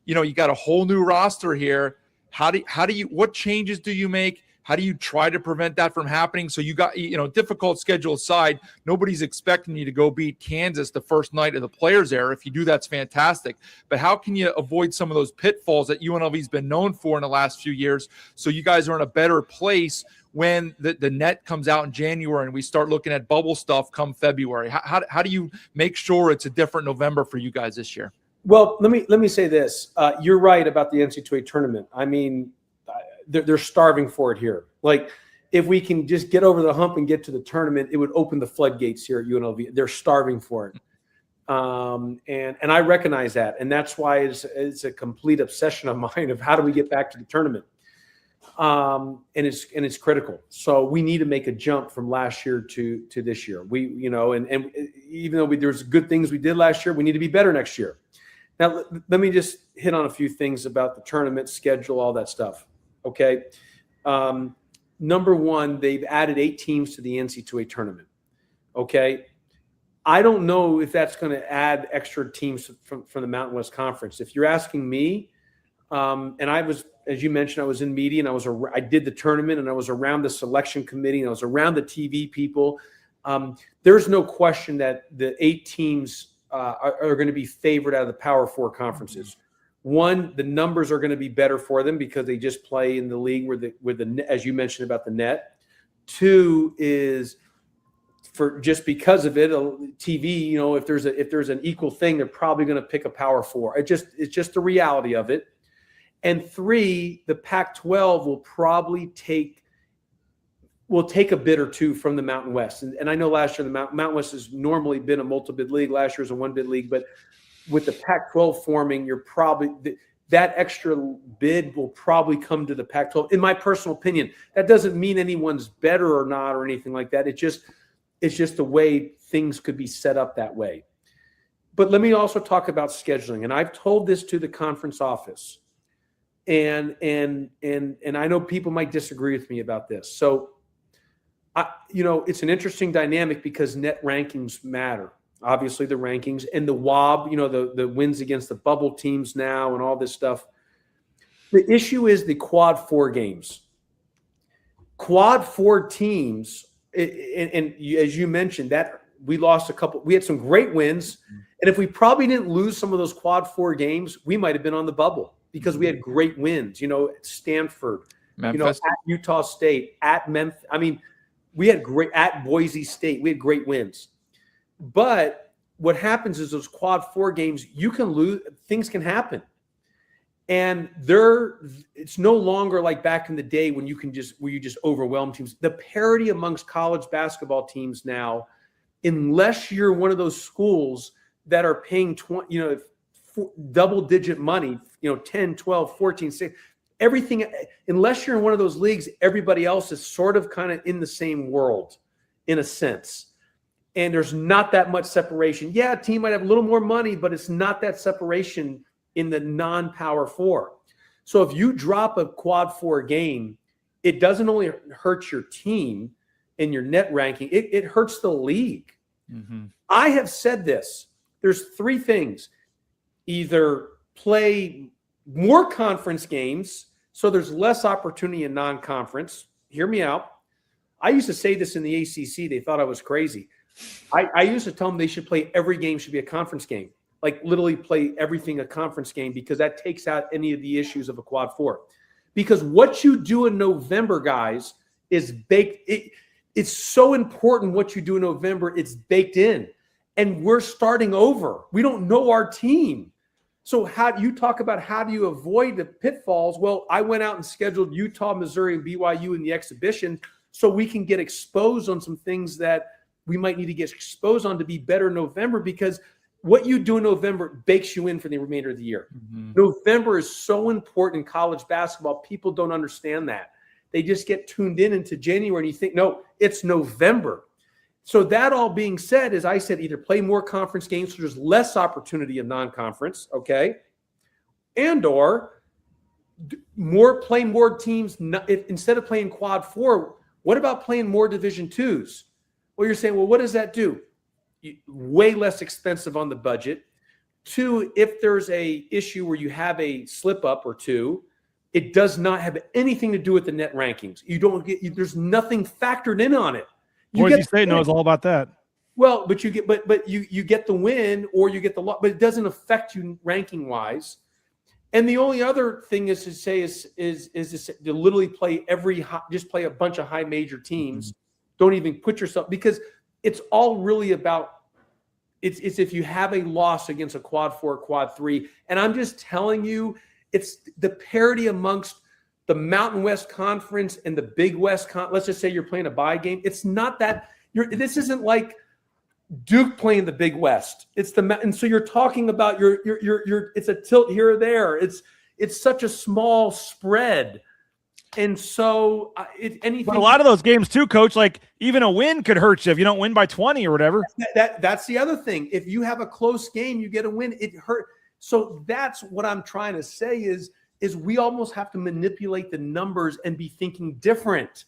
You got a whole new roster here. What changes do you make? How do you try to prevent that from happening? So you got, difficult schedule aside, nobody's expecting you to go beat Kansas the first night of the Players Era. If you do, that's fantastic. But how can you avoid some of those pitfalls that UNLV's been known for in the last few years, so you guys are in a better place when the net comes out in January and we start looking at bubble stuff come February? How do you make sure it's a different November for you guys this year? Well, let me say this. You're right about the NCAA tournament. I mean, they're starving for it here. Like, if we can just get over the hump and get to the tournament, it would open the floodgates here at UNLV. They're starving for it. And I recognize that. And that's why it's a complete obsession of mine of how do we get back to the tournament. And it's critical. So we need to make a jump from last year to this year. And even though there's good things we did last year, we need to be better next year. Now, let me just hit on a few things about the tournament schedule, all that stuff. Okay. Number one, they've added 8 teams to the NCAA tournament. Okay. I don't know if that's going to add extra teams from the Mountain West Conference. If you're asking me, and I was, as you mentioned, I was in media and I did the tournament and I was around the selection committee and I was around the TV people. There's no question that the 8 teams are going to be favored out of the Power 4 conferences. One, the numbers are going to be better for them because they just play in the league where the as you mentioned about the net. 2 is just because of it, TV. If there's an equal thing, they're probably going to pick a Power 4. It's just the reality of it. And 3, the Pac-12 will probably take a bid or 2 from the Mountain West. And I know last year the Mountain West has normally been a multi-bid league. Last year was a 1-bid league, but with the Pac-12 forming, you're probably that extra bid will probably come to the Pac-12. In my personal opinion, that doesn't mean anyone's better or not or anything like that. It's just the way things could be set up that way. But let me also talk about scheduling, and I've told this to the conference office, and I know people might disagree with me about this. So, it's an interesting dynamic because net rankings matter. Obviously, the rankings and the WOB, the wins against the bubble teams now and all this stuff. The issue is the Quad 4 games. Quad 4 teams, and as you mentioned, that we lost a couple. We had some great wins, and if we probably didn't lose some of those Quad 4 games, we might have been on the bubble because we had great wins. At Stanford, Memphis, at Utah State, at Memphis. I mean, we had great at Boise State. We had great wins. But what happens is those Quad 4 games, you can lose. Things can happen, and it's no longer like back in the day when you just overwhelm teams. The parity amongst college basketball teams now, unless you're one of those schools that are paying double-digit money, 10, 12, 14, 16, everything. Unless you're in one of those leagues, everybody else is sort of kind of in the same world, in a sense. And there's not that much separation. Yeah, a team might have a little more money, but it's not that separation in the non-Power 4. So if you drop a Quad 4 game, it doesn't only hurt your team in your net ranking, it hurts the league. Mm-hmm. I have said this. There's 3 things. either play more conference games so there's less opportunity in non-conference. Hear me out. I used to say this in the ACC. They thought I was crazy. I used to tell them they should play every game should be a conference game, like literally play everything a conference game, because that takes out any of the issues of a quad 4. Because what you do in November, guys, is baked. It's so important what you do in November. It's baked in. And we're starting over. We don't know our team. So how do you talk about how do you avoid the pitfalls? Well, I went out and scheduled Utah, Missouri, and BYU in the exhibition so we can get exposed on some things that we might need to get exposed on to be better in November, because what you do in November bakes you in for the remainder of the year. Mm-hmm. November is so important in college basketball. People don't understand that. They just get tuned in into January and you think, no, it's November. So that all being said, as I said, either play more conference games so there's less opportunity in non-conference, okay? And or play more teams. Instead of playing quad 4, what about playing more Division 2s? Well, you're saying, well, what does that do? Way less expensive on the budget. 2, if there's a issue where you have a slip up or 2, it does not have anything to do with the net rankings. You don't get, there's nothing factored in on it. Boise State knows all about that. Well, but you get, but you get the win or you get the loss, but it doesn't affect you ranking wise. And the only other thing is to say is to literally play just play a bunch of high major teams. Mm-hmm. Don't even put yourself, because it's all really about it's if you have a loss against a quad 4, quad 3, and I'm just telling you, it's the parity amongst the Mountain West Conference and the Big West let's just say you're playing a bye game. It's not that this isn't like Duke playing the Big West. It's and so you're talking about your it's a tilt here or there. It's such a small spread. And so anything. But a lot of those games too, Coach, like even a win could hurt you if you don't win by 20 or whatever. That's the other thing. If you have a close game, you get a win, it hurt. So that's what I'm trying to say is we almost have to manipulate the numbers and be thinking different.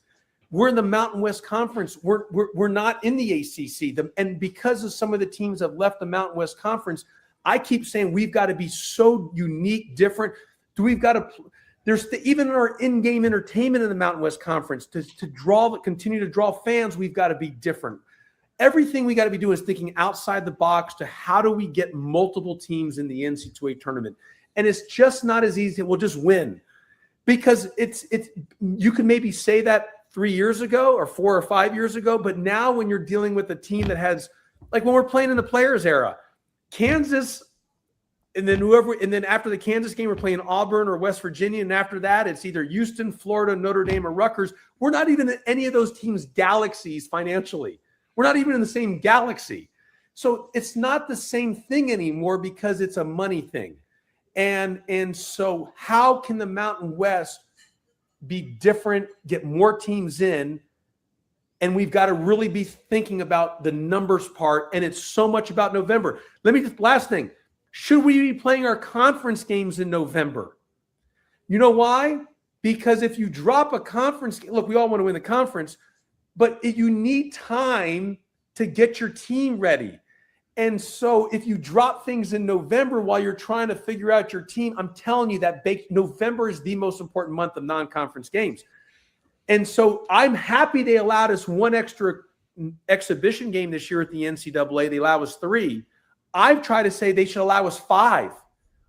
We're in the Mountain West Conference. We're not in the ACC. And because of some of the teams that have left the Mountain West Conference, I keep saying we've got to be so unique, different. We've got to even our in-game entertainment in the Mountain West Conference to continue to draw fans. We've got to be different. Everything we got to be doing is thinking outside the box to how do we get multiple teams in the NCAA tournament. And it's just not as easy. We'll just win, because it's you can maybe say that 3 years ago or 4 or 5 years ago, but now when you're dealing with a team that has, like when we're playing in the Players era, Kansas, and then after the Kansas game, we're playing Auburn or West Virginia, and after that, it's either Houston, Florida, Notre Dame, or Rutgers. We're not even in any of those teams' galaxies financially. We're not even in the same galaxy. So it's not the same thing anymore because it's a money thing. And so how can the Mountain West be different, get more teams in? And we've got to really be thinking about the numbers part. And it's so much about November. Last thing, should we be playing our conference games in November? You know why? Because if you drop a conference, look, we all want to win the conference, but you need time to get your team ready. And so if you drop things in November while you're trying to figure out your team, I'm telling you that November is the most important month of non-conference games. And so I'm happy they allowed us one extra exhibition game this year at the NCAA. They allow us 3. I've tried to say they should allow us 5.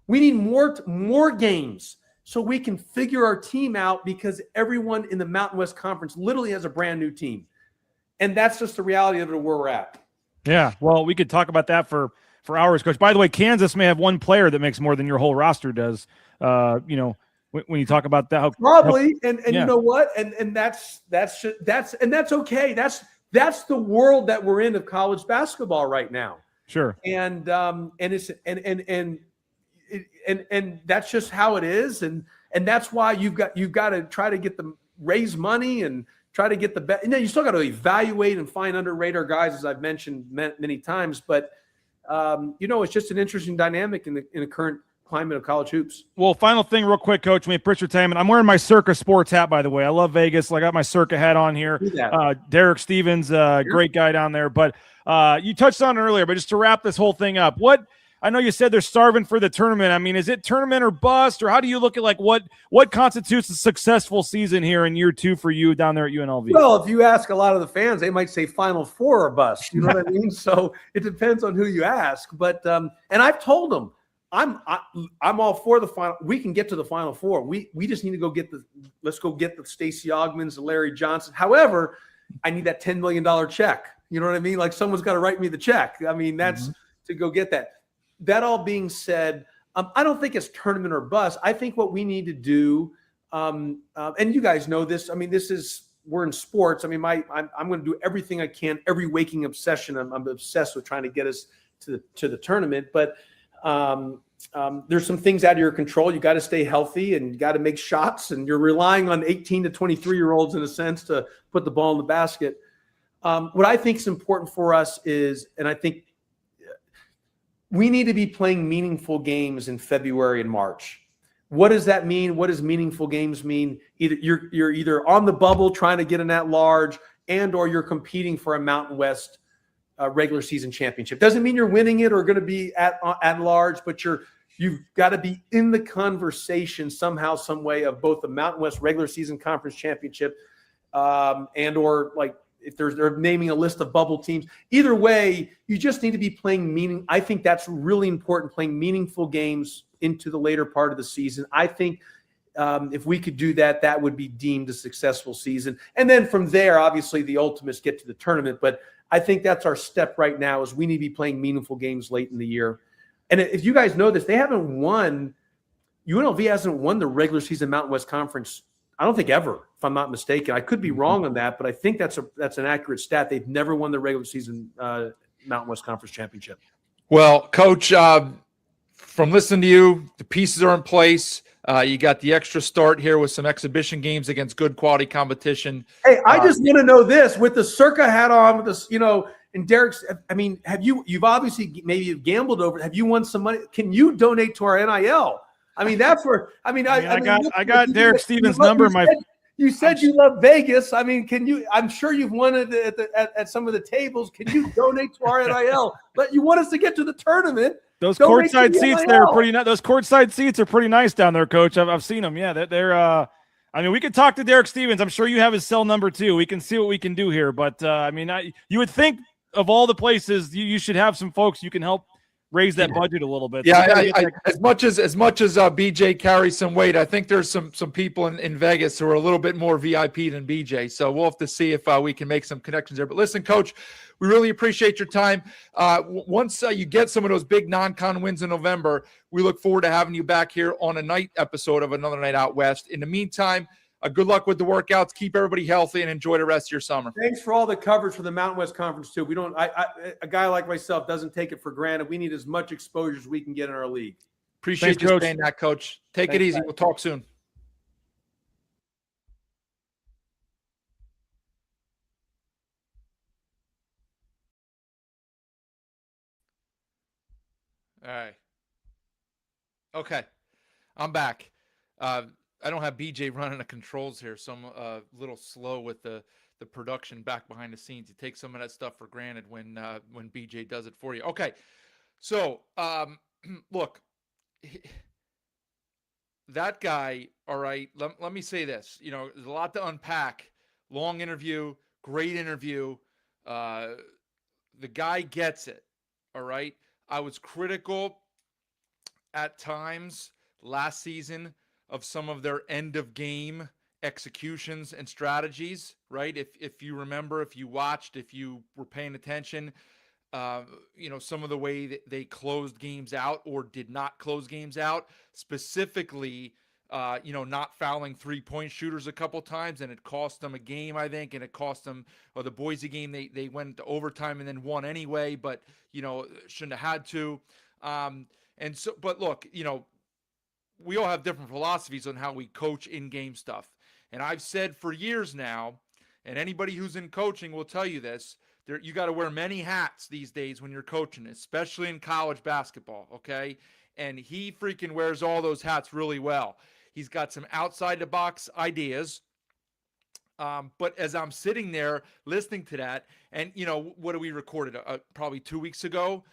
We need more games so we can figure our team out, because everyone in the Mountain West Conference literally has a brand new team. And that's just the reality of it, where we're at. Yeah, well, we could talk about that for hours, Coach. By the way, Kansas may have one player that makes more than your whole roster does. When you talk about that, probably, and yeah. You know what, and that's okay. That's the world that we're in of college basketball right now. Sure, and that's just how it is, and that's why you've got to try to get them raise money and try to get the best. You still got to evaluate and find under radar guys, as I've mentioned many times. But it's just an interesting dynamic in the current climate of college hoops. Well, final thing, real quick, Coach. We appreciate your time. I'm wearing my Circa Sports hat, by the way. I love Vegas. I got my Circa hat on here. Derek Stevens, great guy down there. But you touched on it earlier. But just to wrap this whole thing up, what I know you said they're starving for the tournament. I mean, is it tournament or bust, or how do you look at like what constitutes a successful season here in year 2 for you down there at UNLV? Well, if you ask a lot of the fans, they might say Final Four or bust. You know what I mean? So it depends on who you ask. But and I've told them I'm all for the final. We can get to the Final Four. We just need to let's go get the Stacey Augmans, the Larry Johnson. However, I need that $10 million check. You know what I mean? Like someone's got to write me the check. I mean, that's to go get that. That all being said, I don't think it's tournament or bust. I think what we need to do, and you guys know this. I mean, we're in sports. I mean, I'm going to do everything I can. Every waking obsession. I'm obsessed with trying to get us to the tournament. But there's some things out of your control. You got to stay healthy and you got to make shots. And you're relying on 18 to 23-year-olds in a sense to put the ball in the basket. What I think is important for us is, and I think we need to be playing meaningful games in February and March. What does that mean? What does meaningful games mean? Either you're either on the bubble trying to get an at-large, or you're competing for a Mountain West regular season championship. Doesn't mean you're winning it or going to be at large, but you've got to be in the conversation somehow, some way of both the Mountain West regular season conference championship or like if they're naming a list of bubble teams. Either way, you just need to be playing I think that's really important, playing meaningful games into the later part of the season. I think if we could do that, that would be deemed a successful season. And then from there, obviously the ultimates get to the tournament. But I think that's our step right now is we need to be playing meaningful games late in the year. And if you guys know this, UNLV hasn't won the regular season Mountain West Conference, I don't think ever, if I'm not mistaken. I could be wrong on that, but I think that's an accurate stat. They've never won the regular season Mountain West Conference championship. Well, Coach, from listening to you, the pieces are in place. You got the extra start here with some exhibition games against good quality competition. Hey, I just want to know this with the Circa hat on, with this, and Derek's. I mean, you've obviously maybe gambled over it. Have you won some money? Can you donate to our NIL? I mean, that's where. I got Derek Stevens' number. You said you love Vegas. I mean, can you? I'm sure you've won it at some of the tables. Can you donate to our NIL? But you want us to get to the tournament. Those courtside seats there are pretty nice. Those courtside seats are pretty nice down there, Coach. I've seen them. Yeah, they're. I mean, we could talk to Derek Stevens. I'm sure you have his cell number too. We can see what we can do here. But you would think of all the places you should have some folks you can help raise that budget a little bit. Yeah, as much as BJ carries some weight, I think there's some people in Vegas who are a little bit more VIP than BJ. So we'll have to see if we can make some connections there. But listen, Coach, we really appreciate your time. Once you get some of those big non-con wins in November, we look forward to having you back here on a night episode of Another Night Out West. In the meantime, good luck with the workouts. Keep everybody healthy and enjoy the rest of your summer. Thanks for all the coverage for the Mountain West Conference too. We don't. A guy like myself doesn't take it for granted. We need as much exposure as we can get in our league. Appreciate you saying that, Coach. Take it easy. We'll talk soon. All right. Okay, I'm back. I don't have BJ running the controls here, so I'm a little slow with the production back behind the scenes. You take some of that stuff for granted when BJ does it for you. Okay, so look, that guy. All right, let me say this. There's a lot to unpack. Long interview, great interview. The guy gets it. All right. I was critical at times last season of some of their end of game executions and strategies, right? If you remember, if you watched, if you were paying attention, some of the way that they closed games out or did not close games out, specifically, not fouling 3-point shooters a couple times, and it cost them a game, I think, and it cost them the Boise game. They went to overtime and then won anyway, but shouldn't have had to. But look, we all have different philosophies on how we coach in-game stuff. And I've said for years now, and anybody who's in coaching will tell you this, you got to wear many hats these days when you're coaching, especially in college basketball, okay? And he freaking wears all those hats really well. He's got some outside-the-box ideas. But as I'm sitting there listening to that, and, what we recorded? Probably 2 weeks ago,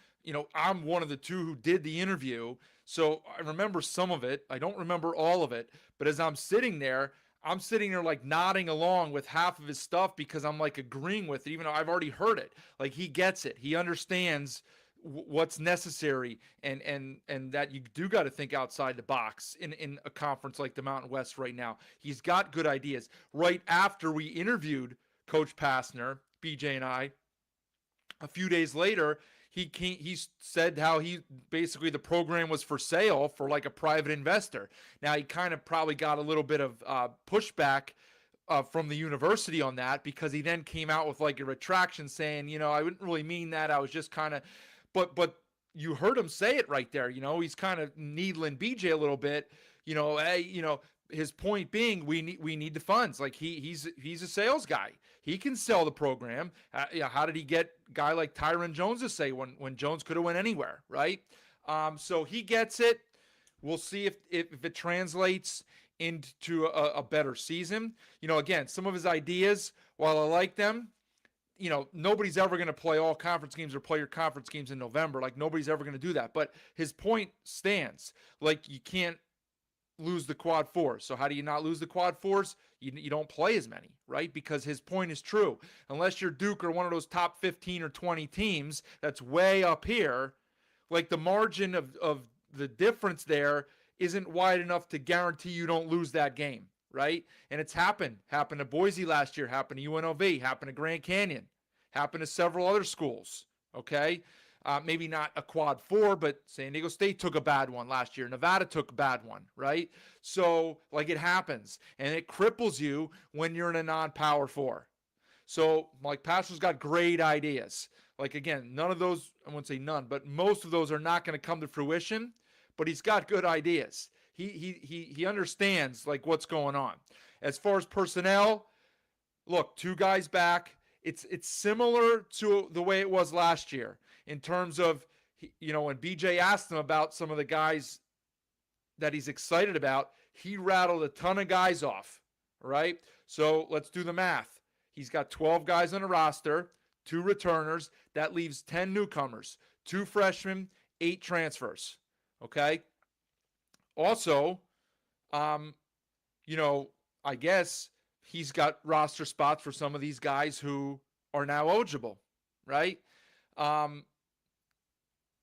I'm one of the two who did the interview, so I remember some of it. I don't remember all of it, but as I'm sitting there like nodding along with half of his stuff because I'm like agreeing with it, even though I've already heard it. Like, he gets it. He understands what's necessary, and that you do got to think outside the box in a conference like the Mountain West right now. He's got good ideas. Right after we interviewed Coach Pastner, BJ and I, a few days later, he said how basically the program was for sale for like a private investor. Now, he kind of probably got a little bit of pushback from the university on that, because he then came out with like a retraction saying, I wouldn't really mean that. I was just kind of, but you heard him say it right there. He's kind of needling BJ a little bit. Hey, his point being, we need the funds. Like, he's a sales guy. He can sell the program. How did he get a guy like Tyron Jones to say when Jones could have went anywhere, right? So he gets it. We'll see if it translates into a better season. Again, some of his ideas, while I like them, nobody's ever going to play all conference games or play your conference games in November. Like, nobody's ever going to do that. But his point stands. Like, you can't lose the quad fours. So how do you not lose the quad fours? You don't play as many, right? Because his point is true. Unless you're Duke or one of those top 15 or 20 teams that's way up here, like, the margin of the difference there isn't wide enough to guarantee you don't lose that game, right? And it's happened to Boise last year, happened to UNLV, happened to Grand Canyon, happened to several other schools, okay? Maybe not a quad four, but San Diego State took a bad one last year. Nevada took a bad one, right? So, like, it happens, and it cripples you when you're in a non-power four. So, Mike Pastner's got great ideas. Like, again, none of those, I wouldn't say none, but most of those are not going to come to fruition, but he's got good ideas. He understands, like, what's going on. As far as personnel, look, 2 guys back. It's similar to the way it was last year in terms of, when BJ asked him about some of the guys that he's excited about, he rattled a ton of guys off, right? So let's do the math. He's got 12 guys on the roster, 2 returners. That leaves 10 newcomers, 2 freshmen, 8 transfers, okay? Also, I guess he's got roster spots for some of these guys who are now eligible, right?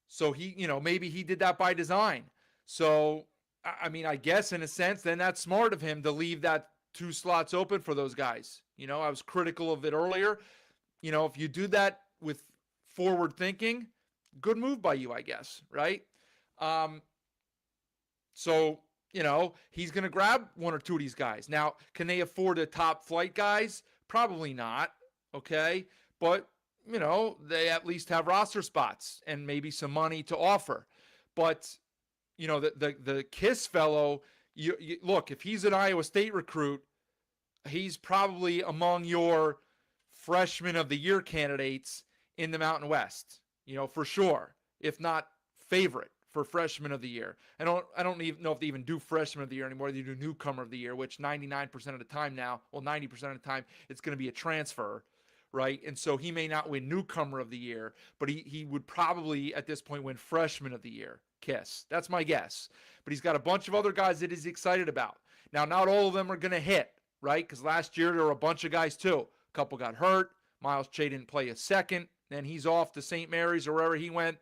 So maybe he did that by design. So, I guess in a sense, then that's smart of him to leave that 2 slots open for those guys. I was critical of it earlier. If you do that with forward thinking, good move by you, I guess, right? So, he's going to grab 1 or 2 of these guys. Now, can they afford the top flight guys? Probably not, okay? But, they at least have roster spots and maybe some money to offer. But, the KISS fellow, you look, if he's an Iowa State recruit, he's probably among your freshman of the year candidates in the Mountain West, for sure, if not favorite for freshman of the year. I don't even know if they even do freshman of the year anymore. They do newcomer of the year, which 99% of the time now, 90% of the time, it's going to be a transfer, right? And so he may not win newcomer of the year, but he would probably at this point win freshman of the year. KISS. That's my guess. But he's got a bunch of other guys that he's excited about. Now, not all of them are going to hit, right? Because last year there were a bunch of guys too. A couple got hurt. Miles Che didn't play a second. Then he's off to St. Mary's or wherever he went.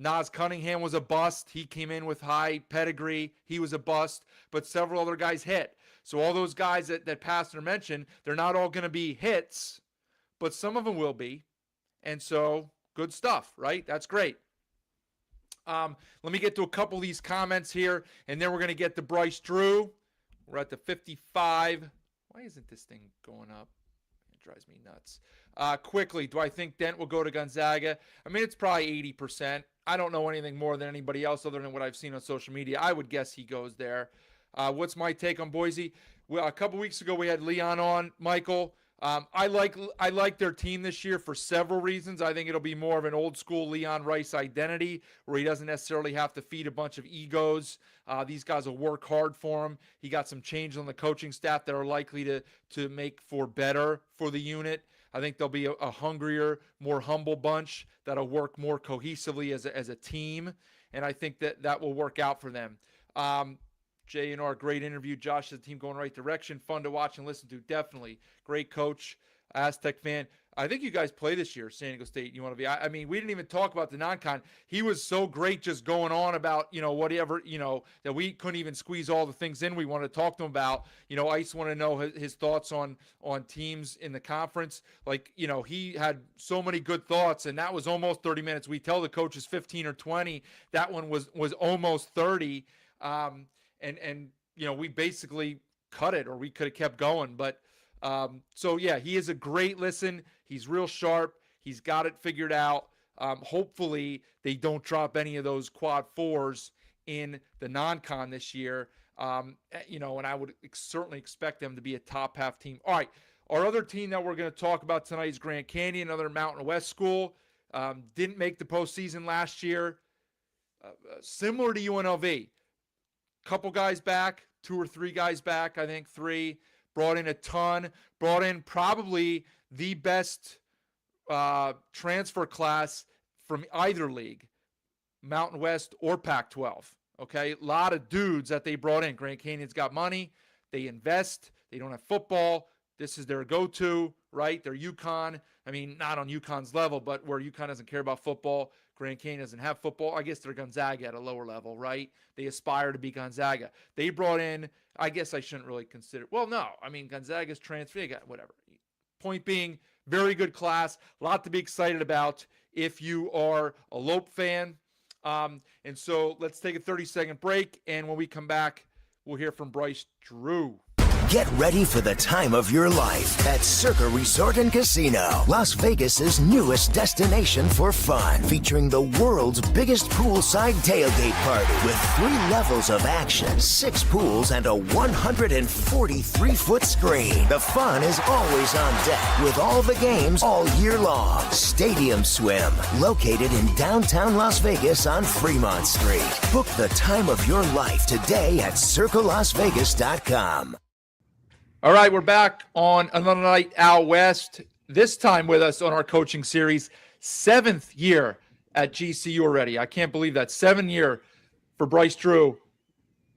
Nas Cunningham was a bust. He came in with high pedigree. He was a bust. But several other guys hit. So all those guys that Pastner mentioned, they're not all going to be hits, but some of them will be. And so good stuff, right? That's great. Let me get to a couple of these comments here, and then we're going to get to Bryce Drew. We're at the 55. Why isn't this thing going up? It drives me nuts. Quickly, do I think Dent will go to Gonzaga? I mean, it's probably 80%. I don't know anything more than anybody else other than what I've seen on social media. I would guess he goes there. What's my take on Boise? Well, a couple weeks ago, we had Leon on, Michael. I like their team this year for several reasons. I think it'll be more of an old school Leon Rice identity where he doesn't necessarily have to feed a bunch of egos. These guys will work hard for him. He got some changes on the coaching staff that are likely to make for better for the unit. I think they'll be a hungrier, more humble bunch that'll work more cohesively as a team, and I think that will work out for them. Jay, great interview. Josh, the team going the right direction. Fun to watch and listen to. Definitely. Great coach, Aztec fan. I think you guys play this year, San Diego State, UNLV. I mean, we didn't even talk about the non-con. He was so great just going on about, whatever, that we couldn't even squeeze all the things in we wanted to talk to him about. Ice wanted to know his thoughts on teams in the conference. Like, he had so many good thoughts, and that was almost 30 minutes. We tell the coaches 15 or 20. That one was almost 30. And we basically cut it, or we could have kept going. But so, yeah, he is a great listen. He's real sharp. He's got it figured out. Hopefully they don't drop any of those quad fours in the non-con this year. And I would certainly expect them to be a top half team. All right, our other team that we're going to talk about tonight is Grand Canyon, another Mountain West school. Didn't make the postseason last year. Similar to UNLV. Couple guys back, 2 or 3 guys back, I think 3. Brought in a ton. Brought in probably the best transfer class from either league, Mountain West or Pac-12. Okay, a lot of dudes that they brought in. Grand Canyon's got money. They invest. They don't have football. This is their go-to, right? They're UConn. I mean, not on UConn's level, but where UConn doesn't care about football, Grand Canyon doesn't have football. I guess they're Gonzaga at a lower level, right? They aspire to be Gonzaga. They brought in, I guess I shouldn't really consider, well, no. I mean, Gonzaga's transfer, whatever. Point being, very good class. A lot to be excited about if you are a Lope fan. And so let's take a 30-second break, and when we come back, we'll hear from Bryce Drew. Get ready for the time of your life at Circa Resort and Casino, Las Vegas's newest destination for fun, featuring the world's biggest poolside tailgate party with 3 levels of action, 6 pools, and a 143-foot screen. The fun is always on deck with all the games all year long. Stadium Swim, located in downtown Las Vegas on Fremont Street. Book the time of your life today at circalasvegas.com. All right, we're back on another night out west. This time with us on our coaching series, 7th year at GCU already. I can't believe that. 7th year for Bryce Drew.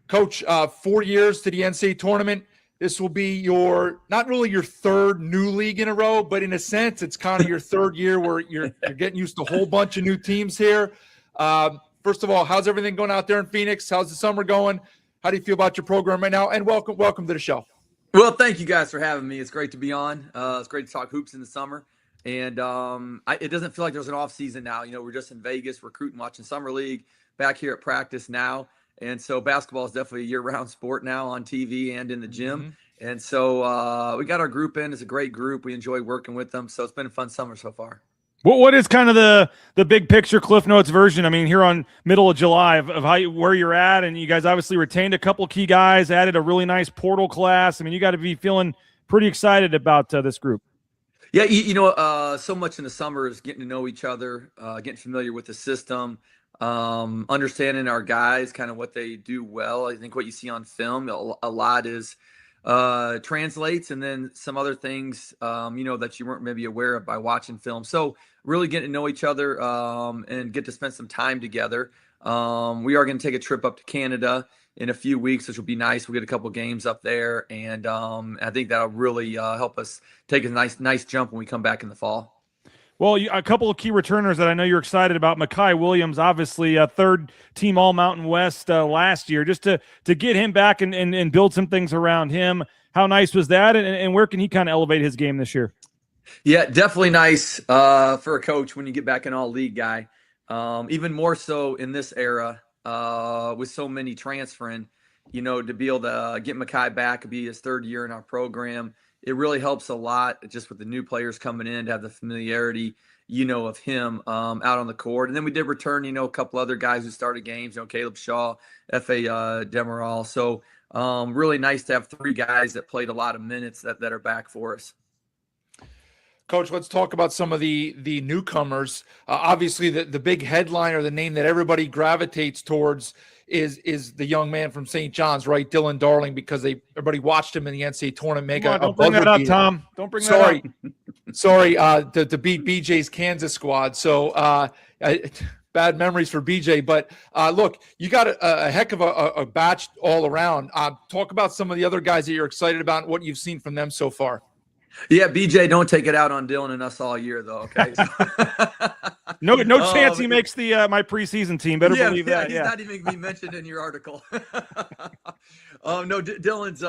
Coach, 4 years to the NCAA tournament. This will be not really your 3rd new league in a row, but in a sense, it's kind of your 3rd year where you're getting used to a whole bunch of new teams here. First of all, how's everything going out there in Phoenix? How's the summer going? How do you feel about your program right now? And welcome to the show. Well, thank you guys for having me. It's great to be on. It's great to talk hoops in the summer. And it doesn't feel like there's an off season now. We're just in Vegas recruiting, watching Summer League, back here at practice now. And so basketball is definitely a year-round sport now on TV and in the gym. Mm-hmm. And so we got our group in. It's a great group. We enjoy working with them. So it's been a fun summer so far. What is kind of the big picture Cliff Notes version? I mean, here on middle of July of where you're at, and you guys obviously retained a couple key guys, added a really nice portal class. I mean, you got to be feeling pretty excited about this group. Yeah, so much in the summer is getting to know each other, getting familiar with the system, understanding our guys, kind of what they do well. I think what you see on film a lot is translates, and then some other things, that you weren't maybe aware of by watching film. So really getting to know each other and get to spend some time together. We are going to take a trip up to Canada in a few weeks, which will be nice. We'll get a couple games up there, and I think that'll really help us take a nice jump when we come back in the fall. Well, a couple of key returners that I know you're excited about. Mekhi Williams, obviously a 3rd team All-Mountain West last year. Just to get him back and build some things around him. How nice was that, and where can he kind of elevate his game this year? Yeah, definitely nice for a coach when you get back an all-league guy. Even more so in this era with so many transferring, to be able to get Mekhi back, be his 3rd year in our program. It really helps a lot just with the new players coming in to have the familiarity, of him out on the court. And then we did return, a couple other guys who started games, Caleb Shaw, F.A. Demerol. So really nice to have 3 guys that played a lot of minutes that are back for us. Coach, let's talk about some of the newcomers. Obviously, the big headline or the name that everybody gravitates towards is the young man from St. John's, right? Dylan Darling, because everybody watched him in the NCAA tournament make don't bring that up, Tom. Don't bring that up. Sorry, to beat BJ's Kansas squad. So bad memories for BJ. But look, you got a heck of a batch all around. Talk about some of the other guys that you're excited about and what you've seen from them so far. Yeah, BJ, don't take it out on Dylan and us all year, though. Okay. No chance he makes the my preseason team. Better believe that. He's not even being mentioned in your article. No, Dylan's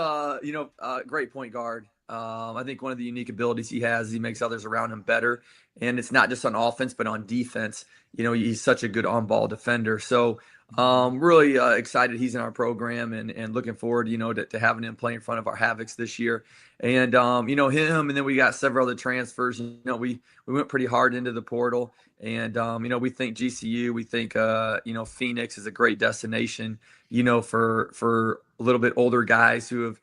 great point guard. I think one of the unique abilities he has is he makes others around him better, and it's not just on offense but on defense. He's such a good on-ball defender. So really excited he's in our program and looking forward, to having him play in front of our Havocs this year. And him, and then we got several other transfers. We went pretty hard into the portal, and we think GCU, we think Phoenix is a great destination, for a little bit older guys who have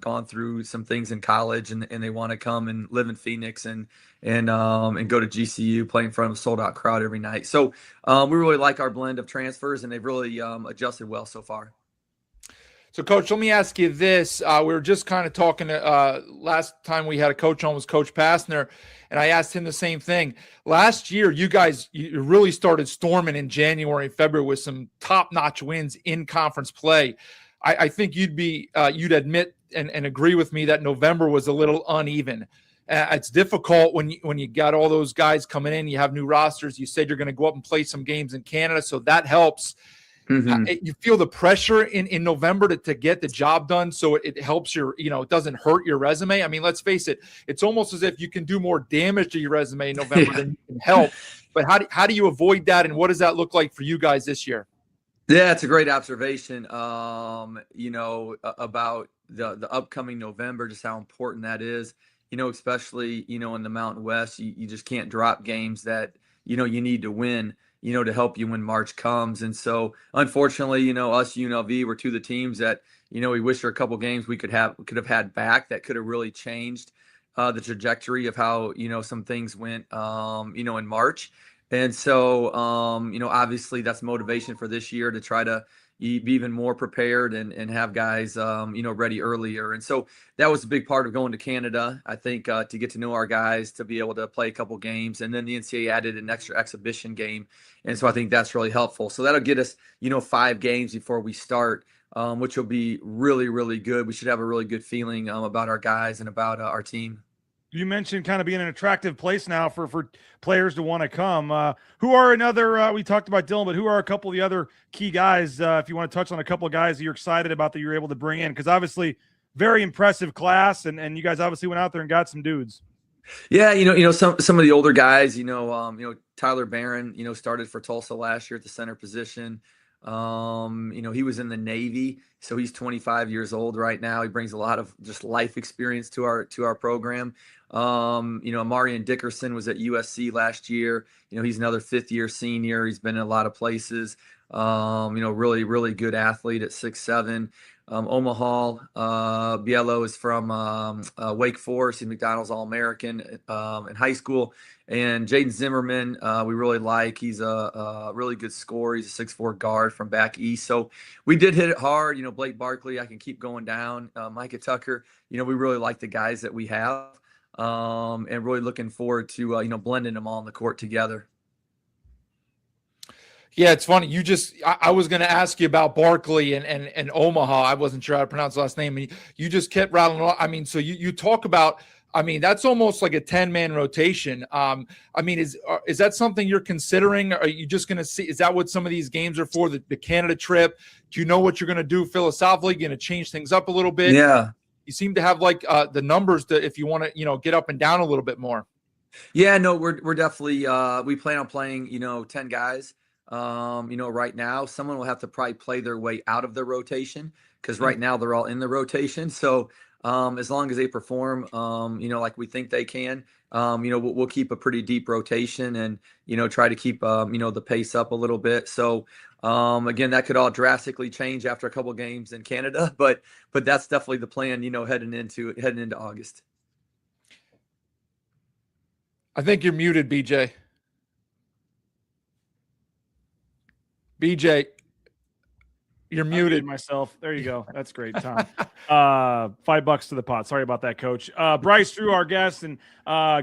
gone through some things in college and they want to come and live in Phoenix and go to GCU, play in front of a sold out crowd every night. So we really like our blend of transfers, and they've really adjusted well so far. So, Coach, let me ask you this. We were just kind of talking last time we had a coach on was Coach Pastner, and I asked him the same thing. Last year, you really started storming in January and February with some top-notch wins in conference play. I think you'd admit and agree with me that November was a little uneven. It's difficult when you got all those guys coming in. You have new rosters. You said you're going to go up and play some games in Canada, so that helps. Mm-hmm. You feel the pressure in November to get the job done, so it helps it doesn't hurt your resume. I mean, let's face it, it's almost as if you can do more damage to your resume in November than you can help. But how do you avoid that, and what does that look like for you guys this year? Yeah, it's a great observation, about the upcoming November, just how important that is, especially, in the Mountain West. You just can't drop games that, you need to win, to help you when March comes. And so, unfortunately, us UNLV were two of the teams that, we wish there were a couple games we could have had back that could have really changed the trajectory of how, some things went, in March. And so, obviously that's motivation for this year to try to be even more prepared and have guys, ready earlier. And so that was a big part of going to Canada, I think, to get to know our guys, to be able to play a couple games. And then the NCAA added an extra exhibition game. And so I think that's really helpful. So that'll get us, 5 games before we start, which will be really, really good. We should have a really good feeling about our guys and about our team. You mentioned kind of being an attractive place now for players to want to come. Who are another, we talked about Dylan, but who are a couple of the other key guys, if you want to touch on a couple of guys that you're excited about that you're able to bring in? Because obviously very impressive class, and you guys obviously went out there and got some dudes. Yeah, some of the older guys, Tyler Barron, started for Tulsa last year at the center position. He was in the Navy, so he's 25 years old right now. He brings a lot of just life experience to our program. Marion Dickerson was at USC last year. He's another 5th-year senior. He's been in a lot of places. Really, really good athlete at 6'7". Omaha, Bielo is from Wake Forest. He's McDonald's All-American in high school. And Jaden Zimmerman, we really like. He's a really good scorer. He's a 6'4" guard from back east. So we did hit it hard. Blake Barkley, I can keep going down. Micah Tucker, we really like the guys that we have, and really looking forward to, blending them all on the court together. Yeah, it's funny. I was going to ask you about Barkley and Omaha. I wasn't sure how to pronounce the last name. And you just kept rattling off. I mean, so you talk about, that's almost like a 10-man rotation. Is that something you're considering? Are you just going to see, is that what some of these games are for, the Canada trip? Do you know what you're going to do philosophically? Going to change things up a little bit? Yeah. You seem to have the numbers to, if you want to, get up and down a little bit more. Yeah, no, we're definitely, we plan on playing, 10 guys. Right now, someone will have to probably play their way out of the rotation because right now they're all in the rotation. So as long as they perform, like we think they can, we'll keep a pretty deep rotation and, try to keep, the pace up a little bit. So again, that could all drastically change after a couple of games in Canada, but that's definitely the plan, heading into August. I think you're muted, BJ. You're I muted. myself. There you go. That's great, Tom. $5 to the pot. Sorry about that, Coach. Bryce Drew, our guest, and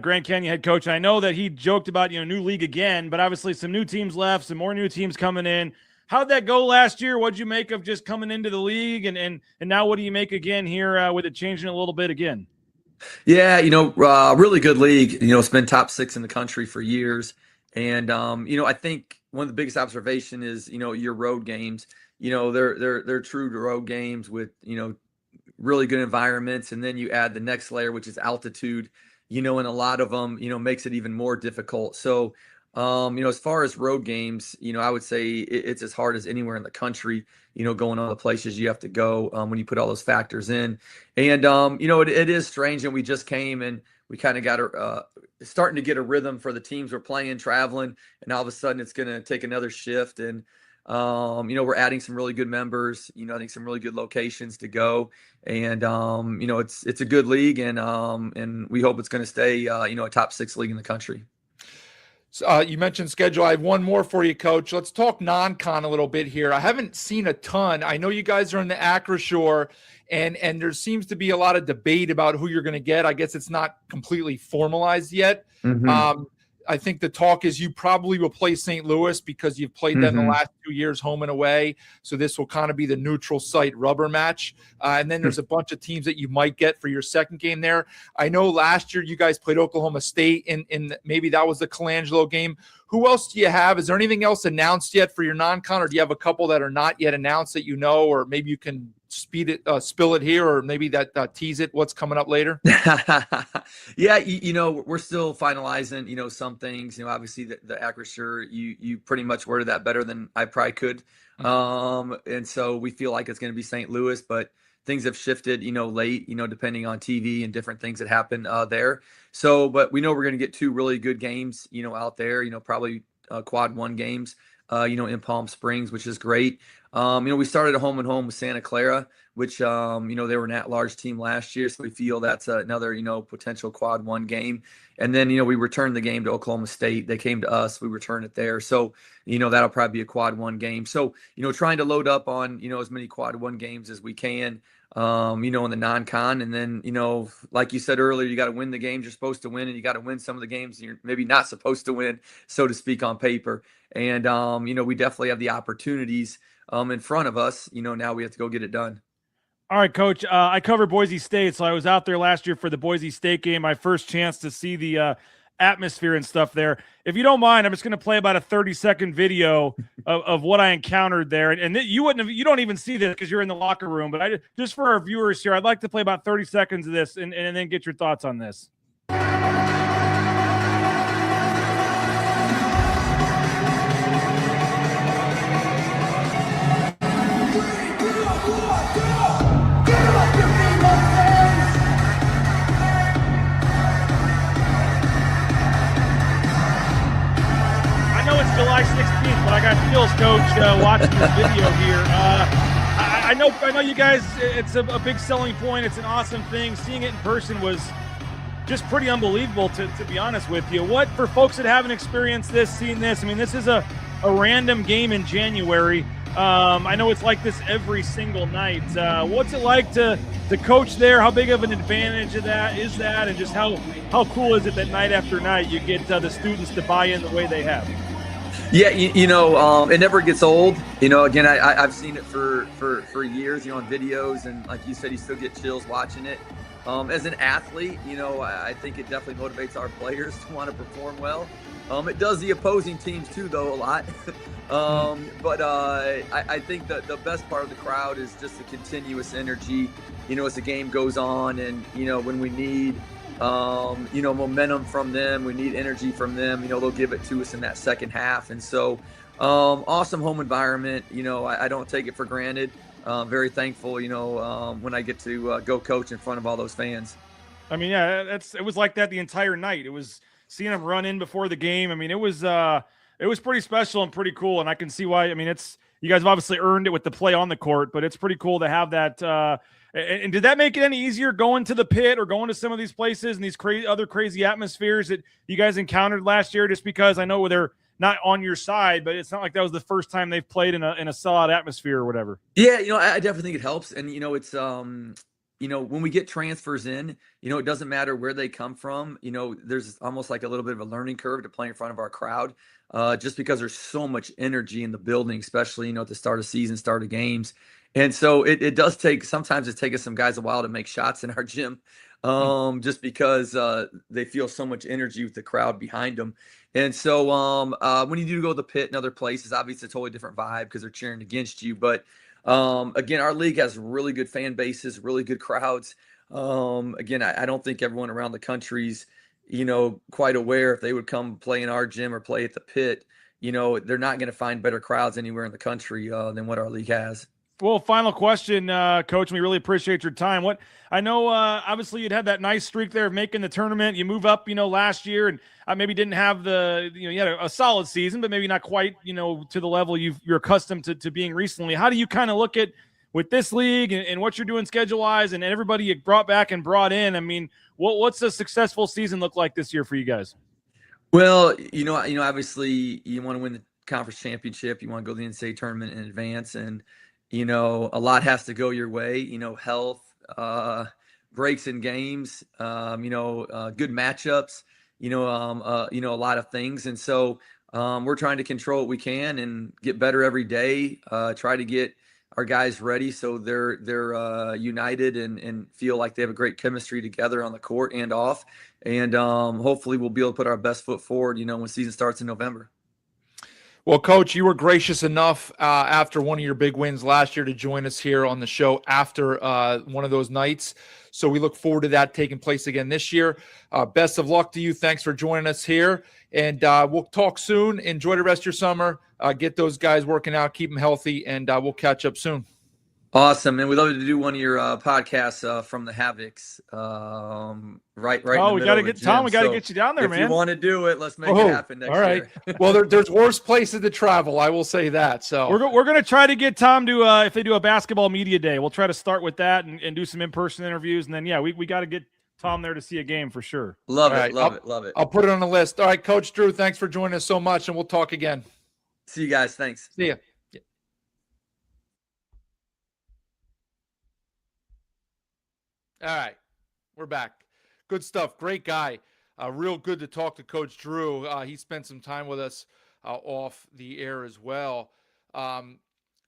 Grand Canyon head coach. And I know that he joked about new league again, but obviously some new teams left, some more new teams coming in. How'd that go last year? What'd you make of just coming into the league, and now what do you make again here with it changing a little bit again? Yeah, really good league. It's been top 6 in the country for years. And, I think one of the biggest observation is, your road games, they're true road games with, really good environments. And then you add the next layer, which is altitude, and a lot of them, makes it even more difficult. So, as far as road games, I would say it's as hard as anywhere in the country, going all the places you have to go when you put all those factors in. And, it is strange. And we just came and we kind of got starting to get a rhythm for the teams we're playing, traveling, and all of a sudden it's going to take another shift. And, we're adding some really good members, I think some really good locations to go. And, it's a good league, and we hope it's going to stay, a top 6 league in the country. So, you mentioned schedule. I have one more for you, Coach. Let's talk non-con a little bit here. I haven't seen a ton. I know you guys are in the Acrisure, and there seems to be a lot of debate about who you're going to get. I guess it's not completely formalized yet. Mm-hmm. I think the talk is you probably will play St. Louis because you've played them the last 2 years home and away. So this will kind of be the neutral site rubber match. And then there's a bunch of teams that you might get for your second game there. I know last year you guys played Oklahoma State, and maybe that was the Colangelo game. Who else do you have? Is there anything else announced yet for your non-con, or do you have a couple that are not yet announced that or maybe you can spill it here, or maybe that tease it what's coming up later? Yeah, we're still finalizing some things. Obviously the Acrisure, you pretty much worded that better than I probably could. And so we feel like it's going to be St. Louis, but things have shifted late, depending on TV and different things that happen there. So but we know we're going to get 2 really good games out there, probably quad 1 games in Palm Springs, which is great. We started a home and home with Santa Clara, which, they were an at-large team last year. So we feel that's another, potential quad 1 game. And then, we returned the game to Oklahoma State. They came to us, we returned it there. So, that'll probably be a quad 1 game. So, trying to load up on, as many quad 1 games as we can, in the non-con. And then, like you said earlier, you got to win the games you're supposed to win, and you got to win some of the games you're maybe not supposed to win, so to speak, on paper. And, we definitely have the opportunities in front of us. Now we have to go get it done. All right, Coach. I covered Boise State, so I was out there last year for the Boise State game. My first chance to see the atmosphere and stuff there. If you don't mind, I'm just going to play about a 30-second video of what I encountered there. And you don't even see this because you're in the locker room. But just for our viewers here, I'd like to play about 30 seconds of this and then get your thoughts on this. July 16th, but I got chills, Coach, watching this video here. I know you guys, it's a big selling point. It's an awesome thing. Seeing it in person was just pretty unbelievable, to be honest with you. What, for folks that haven't experienced this, seen this, I mean, this is a random game in January. I know it's like this every single night. What's it like to coach there? How big of an advantage of that is that? And just how cool is it that night after night you get the students to buy in the way they have? Yeah, it never gets old. Again, I've seen it for years, on videos, and like you said, you still get chills watching it. As an athlete, I think it definitely motivates our players to want to perform well. It does the opposing teams too, though, a lot. But I think the best part of the crowd is just the continuous energy, as the game goes on, and when we need momentum from them, we need energy from them, they'll give it to us in that second half. And so awesome home environment. I don't take it for granted. Very thankful, when I get to go coach in front of all those fans. I mean, yeah, it was like that the entire night. It was seeing them run in before the game. I mean, it was pretty special and pretty cool. And I can see why. I mean, you guys have obviously earned it with the play on the court, but it's pretty cool to have that. And did that make it any easier going to the pit or going to some of these places and these other crazy atmospheres that you guys encountered last year? Just because I know they're not on your side, but it's not like that was the first time they've played in a sellout atmosphere or whatever. Yeah, I definitely think it helps. And, it's, when we get transfers in, it doesn't matter where they come from. There's almost like a little bit of a learning curve to play in front of our crowd, just because there's so much energy in the building, especially, at the start of season, start of games. And so it does sometimes it takes some guys a while to make shots in our gym, just because they feel so much energy with the crowd behind them. And so when you do go to the pit and other places, obviously it's a totally different vibe because they're cheering against you. But again, our league has really good fan bases, really good crowds. Again, I don't think everyone around the country's, quite aware if they would come play in our gym or play at the pit, they're not going to find better crowds anywhere in the country than what our league has. Well, final question, Coach. We really appreciate your time. What I know, obviously, you'd had that nice streak there of making the tournament. You move up, last year, and maybe didn't have you had a solid season, but maybe not quite, to the level you're accustomed to being recently. How do you kind of look at with this league and what you're doing schedule-wise, and everybody you brought back and brought in? I mean, what's a successful season look like this year for you guys? Well, obviously, you want to win the conference championship. You want to go to the NCAA tournament in advance, and a lot has to go your way, health, breaks in games, good matchups, a lot of things. And so we're trying to control what we can and get better every day, try to get our guys ready so they're united and feel like they have a great chemistry together on the court and off. And hopefully we'll be able to put our best foot forward, when season starts in November. Well, Coach, you were gracious enough after one of your big wins last year to join us here on the show after one of those nights. So we look forward to that taking place again this year. Best of luck to you. Thanks for joining us here. And we'll talk soon. Enjoy the rest of your summer. Get those guys working out, keep them healthy, and we'll catch up soon. Awesome, and we'd love to do one of your podcasts from the Havocs. Right. Oh, we got to get Tom. We got to get you down there, man. If you want to do it, let's make it happen next year. Well, there's worse places to travel. I will say that. So we're going to try to get Tom to if they do a basketball media day, we'll try to start with that and do some in-person interviews, and then we got to get Tom there to see a game for sure. Love it. I'll put it on the list. All right, Coach Drew, thanks for joining us so much, and we'll talk again. See you guys. Thanks. See ya. All right, we're back. Good stuff. Great guy. Real good to talk to Coach Drew. He spent some time with us off the air as well.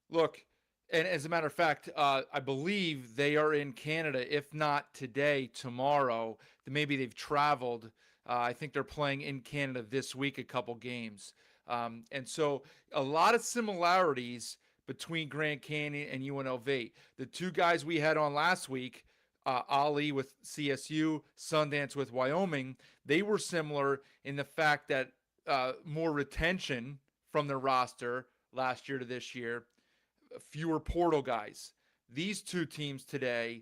Look, and as a matter of fact, I believe they are in Canada, if not today, tomorrow. Maybe they've traveled. I think they're playing in Canada this week, a couple games. And so a lot of similarities between Grand Canyon and UNLV. The two guys we had on last week, Ali with CSU, Sundance with Wyoming, they were similar in the fact that more retention from their roster last year to this year, fewer portal guys. These two teams today,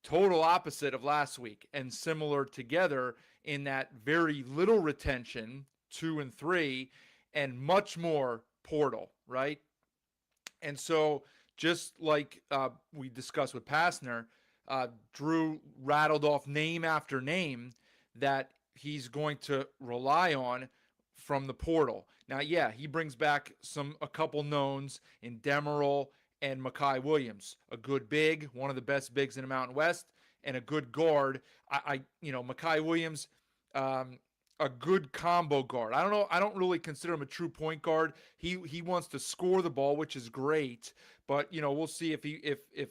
total opposite of last week and similar together in that very little retention, 2 and 3, and much more portal, right? And so just like we discussed with Pastner, Drew rattled off name after name that he's going to rely on from the portal. Now, yeah, he brings back a couple knowns in Demerol and Makai Williams, a good big, one of the best bigs in the Mountain West, and a good guard. Makai Williams, a good combo guard. I don't know. I don't really consider him a true point guard. He wants to score the ball, which is great. But we'll see if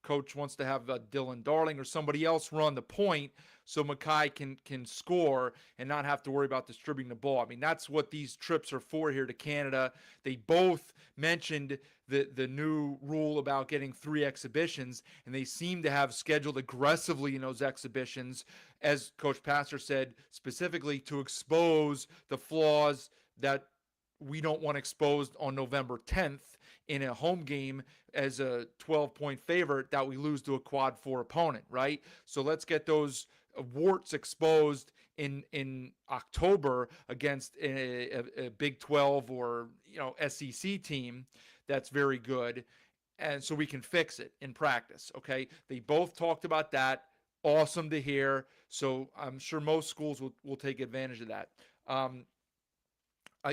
coach wants to have Dylan Darling or somebody else run the point so Makai can score and not have to worry about distributing the ball. I mean, that's what these trips are for here to Canada. They both mentioned the new rule about getting 3 exhibitions, and they seem to have scheduled aggressively in those exhibitions, as Coach Pastner said, specifically to expose the flaws that we don't want exposed on November 10th in a home game as a 12-point favorite that we lose to a quad 4 opponent, right? So let's get those warts exposed in October against a Big 12 or SEC team that's very good, and so we can fix it in practice, okay? They both talked about that. Awesome to hear. So I'm sure most schools will take advantage of that.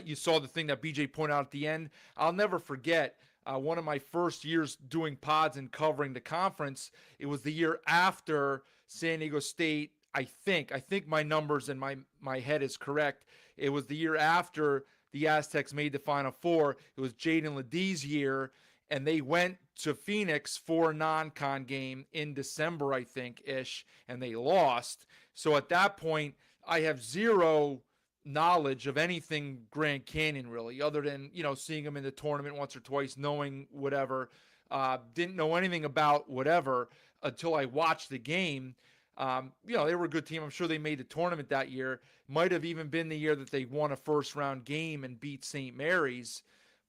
You saw the thing that BJ pointed out at the end. I'll never forget one of my first years doing pods and covering the conference. It was the year after San Diego State. I think my numbers and my head is correct. It was the year after the Aztecs made the Final Four. It was Jaden Ledee's year, and they went to Phoenix for a non-con game in December, I think, ish, and they lost. So at that point, I have zero knowledge of anything Grand Canyon, really, other than, seeing them in the tournament once or twice, knowing whatever. Didn't know anything about whatever until I watched the game. They were a good team. I'm sure they made the tournament that year. Might have even been the year that they won a first-round game and beat St. Mary's.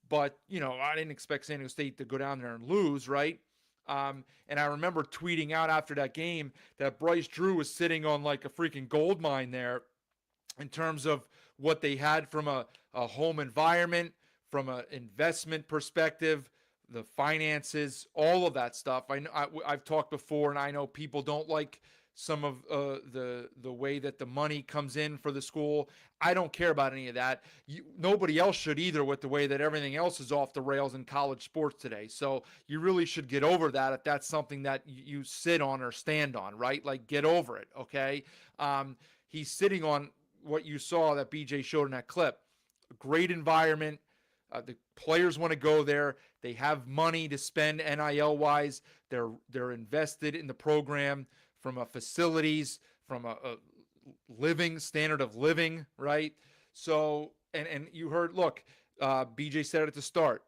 But, I didn't expect San Diego State to go down there and lose, right? And I remember tweeting out after that game that Bryce Drew was sitting on like a freaking gold mine there in terms of what they had from a home environment, from an investment perspective, the finances, all of that stuff. I've talked before, and I know people don't like some of the way that the money comes in for the school. I don't care about any of that. Nobody else should either, with the way that everything else is off the rails in college sports today. So you really should get over that if that's something that you sit on or stand on, right? Like, get over it, okay? He's sitting on what you saw that BJ showed in that clip. A great environment. The players want to go there. They have money to spend NIL-wise. They're invested in the program from a facilities, from a living standard of living, right? So, and you heard, look, BJ said it at the start,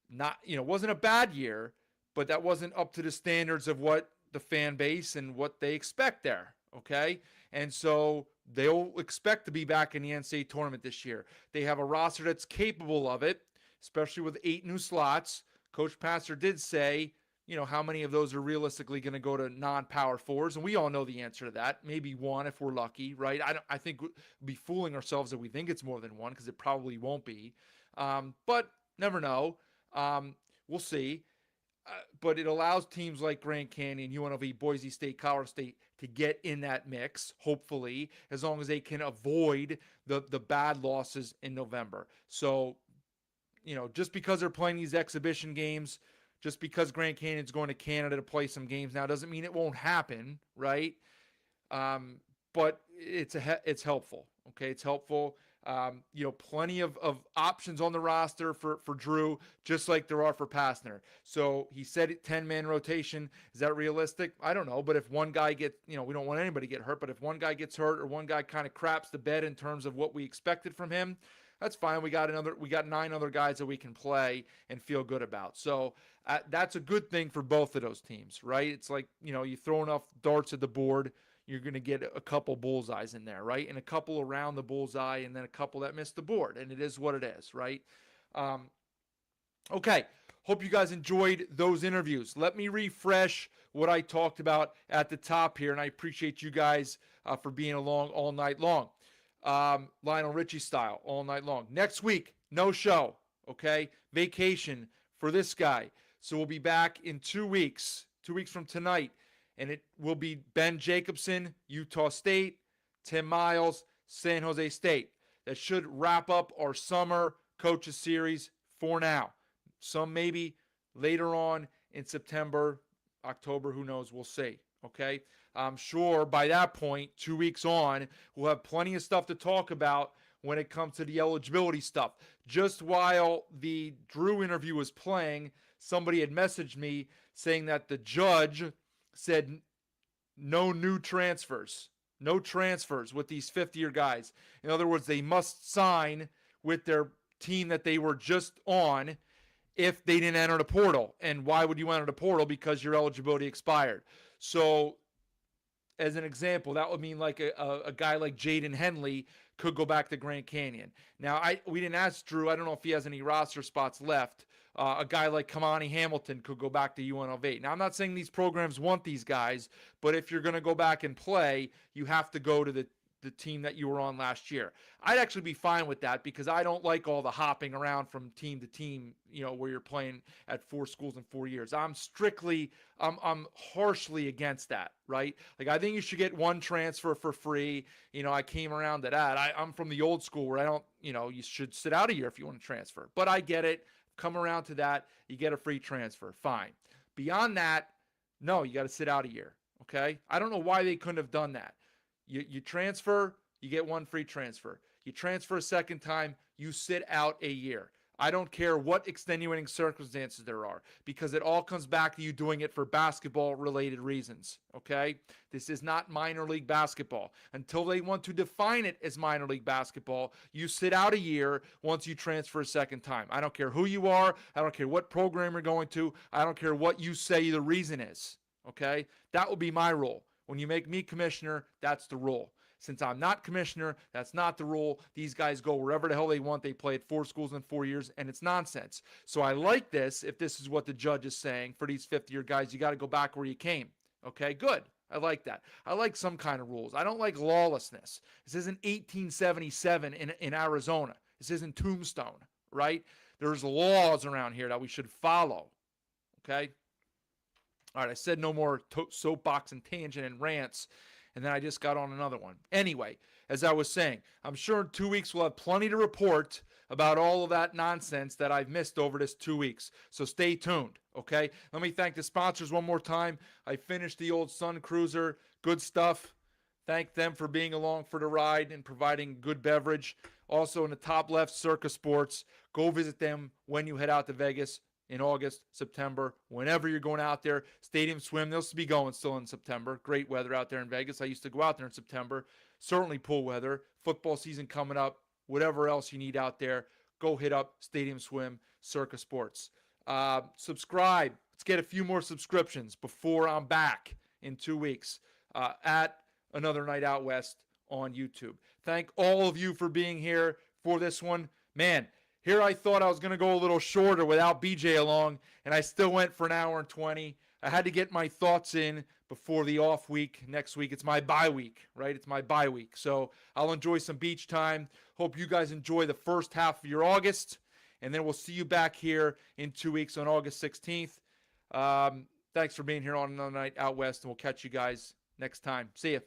wasn't a bad year, but that wasn't up to the standards of what the fan base and what they expect there, okay? And so they'll expect to be back in the NCAA tournament this year. They have a roster that's capable of it, especially with 8 new slots. Coach Pastner did say, how many of those are realistically going to go to non-power fours? And we all know the answer to that. Maybe one if we're lucky, right? I think we'll be fooling ourselves if we think it's more than one, because it probably won't be. But never know. We'll see. But it allows teams like Grand Canyon, UNLV, Boise State, Colorado State to get in that mix, hopefully, as long as they can avoid the bad losses in November. So, just because they're playing these exhibition games, just because Grand Canyon's going to Canada to play some games now, doesn't mean it won't happen, right? But it's helpful, okay? It's helpful. Plenty of options on the roster for Drew, just like there are for Pastner. So he said 10-man rotation. Is that realistic? I don't know. But if one guy gets, we don't want anybody to get hurt, but if one guy gets hurt or one guy kind of craps the bed in terms of what we expected from him, that's fine. We got 9 other guys that we can play and feel good about. So that's a good thing for both of those teams, right? It's like, you throw enough darts at the board, you're going to get a couple bullseyes in there, right? And a couple around the bullseye, and then a couple that miss the board. And it is what it is, right? Okay. Hope you guys enjoyed those interviews. Let me refresh what I talked about at the top here, and I appreciate you guys for being along all night long. Lionel Richie style, all night long. Next week, no show, okay? Vacation for this guy. So we'll be back in 2 weeks from tonight. And it will be Ben Jacobson, Utah State, Tim Miles, San Jose State. That should wrap up our summer coaches series for now. Some maybe later on in September, October, who knows, we'll see, okay? I'm sure by that point, 2 weeks on, we'll have plenty of stuff to talk about when it comes to the eligibility stuff. Just while the Drew interview was playing, somebody had messaged me saying that the judge said no new transfers, with these fifth-year guys. In other words, they must sign with their team that they were just on if they didn't enter the portal. And why would you enter the portal? Because your eligibility expired. So as an example, that would mean like a guy like Jaden Henley could go back to Grand Canyon. Now, we didn't ask Drew. I don't know if he has any roster spots left. A guy like Kamani Hamilton could go back to UNLV. Now, I'm not saying these programs want these guys, but if you're going to go back and play, you have to go to the the team that you were on last year. I'd actually be fine with that because I don't like all the hopping around from team to team, where you're playing at 4 schools in 4 years. I'm harshly against that, right? Like, I think you should get one transfer for free. I came around to that. I'm from the old school where I don't, you should sit out a year if you want to transfer. But I get it. Come around to that. You get a free transfer. Fine. Beyond that, no, you got to sit out a year. Okay? I don't know why they couldn't have done that. You transfer, you get one free transfer. You transfer a second time, you sit out a year. I don't care what extenuating circumstances there are, because it all comes back to you doing it for basketball-related reasons, okay? This is not minor league basketball. Until they want to define it as minor league basketball, you sit out a year once you transfer a second time. I don't care who you are. I don't care what program you're going to. I don't care what you say the reason is, okay? That will be my rule. When you make me commissioner, that's the rule. Since I'm not commissioner, that's not the rule. These guys go wherever the hell they want. They play at 4 schools in 4 years, and it's nonsense. So I like this. If this is what the judge is saying for these fifth-year guys, you got to go back where you came. Okay, good. I like that. I like some kind of rules. I don't like lawlessness. This isn't 1877 in Arizona. This isn't Tombstone, right? There's laws around here that we should follow. Okay? All right, I said no more soapbox and tangent and rants, and then I just got on another one. Anyway, as I was saying, I'm sure in 2 weeks we'll have plenty to report about all of that nonsense that I've missed over this 2 weeks. So stay tuned, okay? Let me thank the sponsors one more time. I finished the old Sun Cruiser. Good stuff. Thank them for being along for the ride and providing good beverage. Also in the top left, Circa Sports. Go visit them when you head out to Vegas. In August, September, whenever you're going out there. Stadium swim, they'll be going still in September. Great weather out there in Vegas. I used to go out there in September. Certainly pool weather. Football season coming up. Whatever else you need out there, go hit up Stadium Swim, Circa Sports. Subscribe. Let's get a few more subscriptions before I'm back in 2 weeks at Another Night Out West on YouTube. Thank all of you for being here for this one. Man, here I thought I was going to go a little shorter without BJ along, and I still went for an hour and 20. I had to get my thoughts in before the off week. Next week, it's my bye week, right? It's my bye week. So I'll enjoy some beach time. Hope you guys enjoy the first half of your August, and then we'll see you back here in 2 weeks on August 16th. Thanks for being here on Another Night Out West, and we'll catch you guys next time. See ya.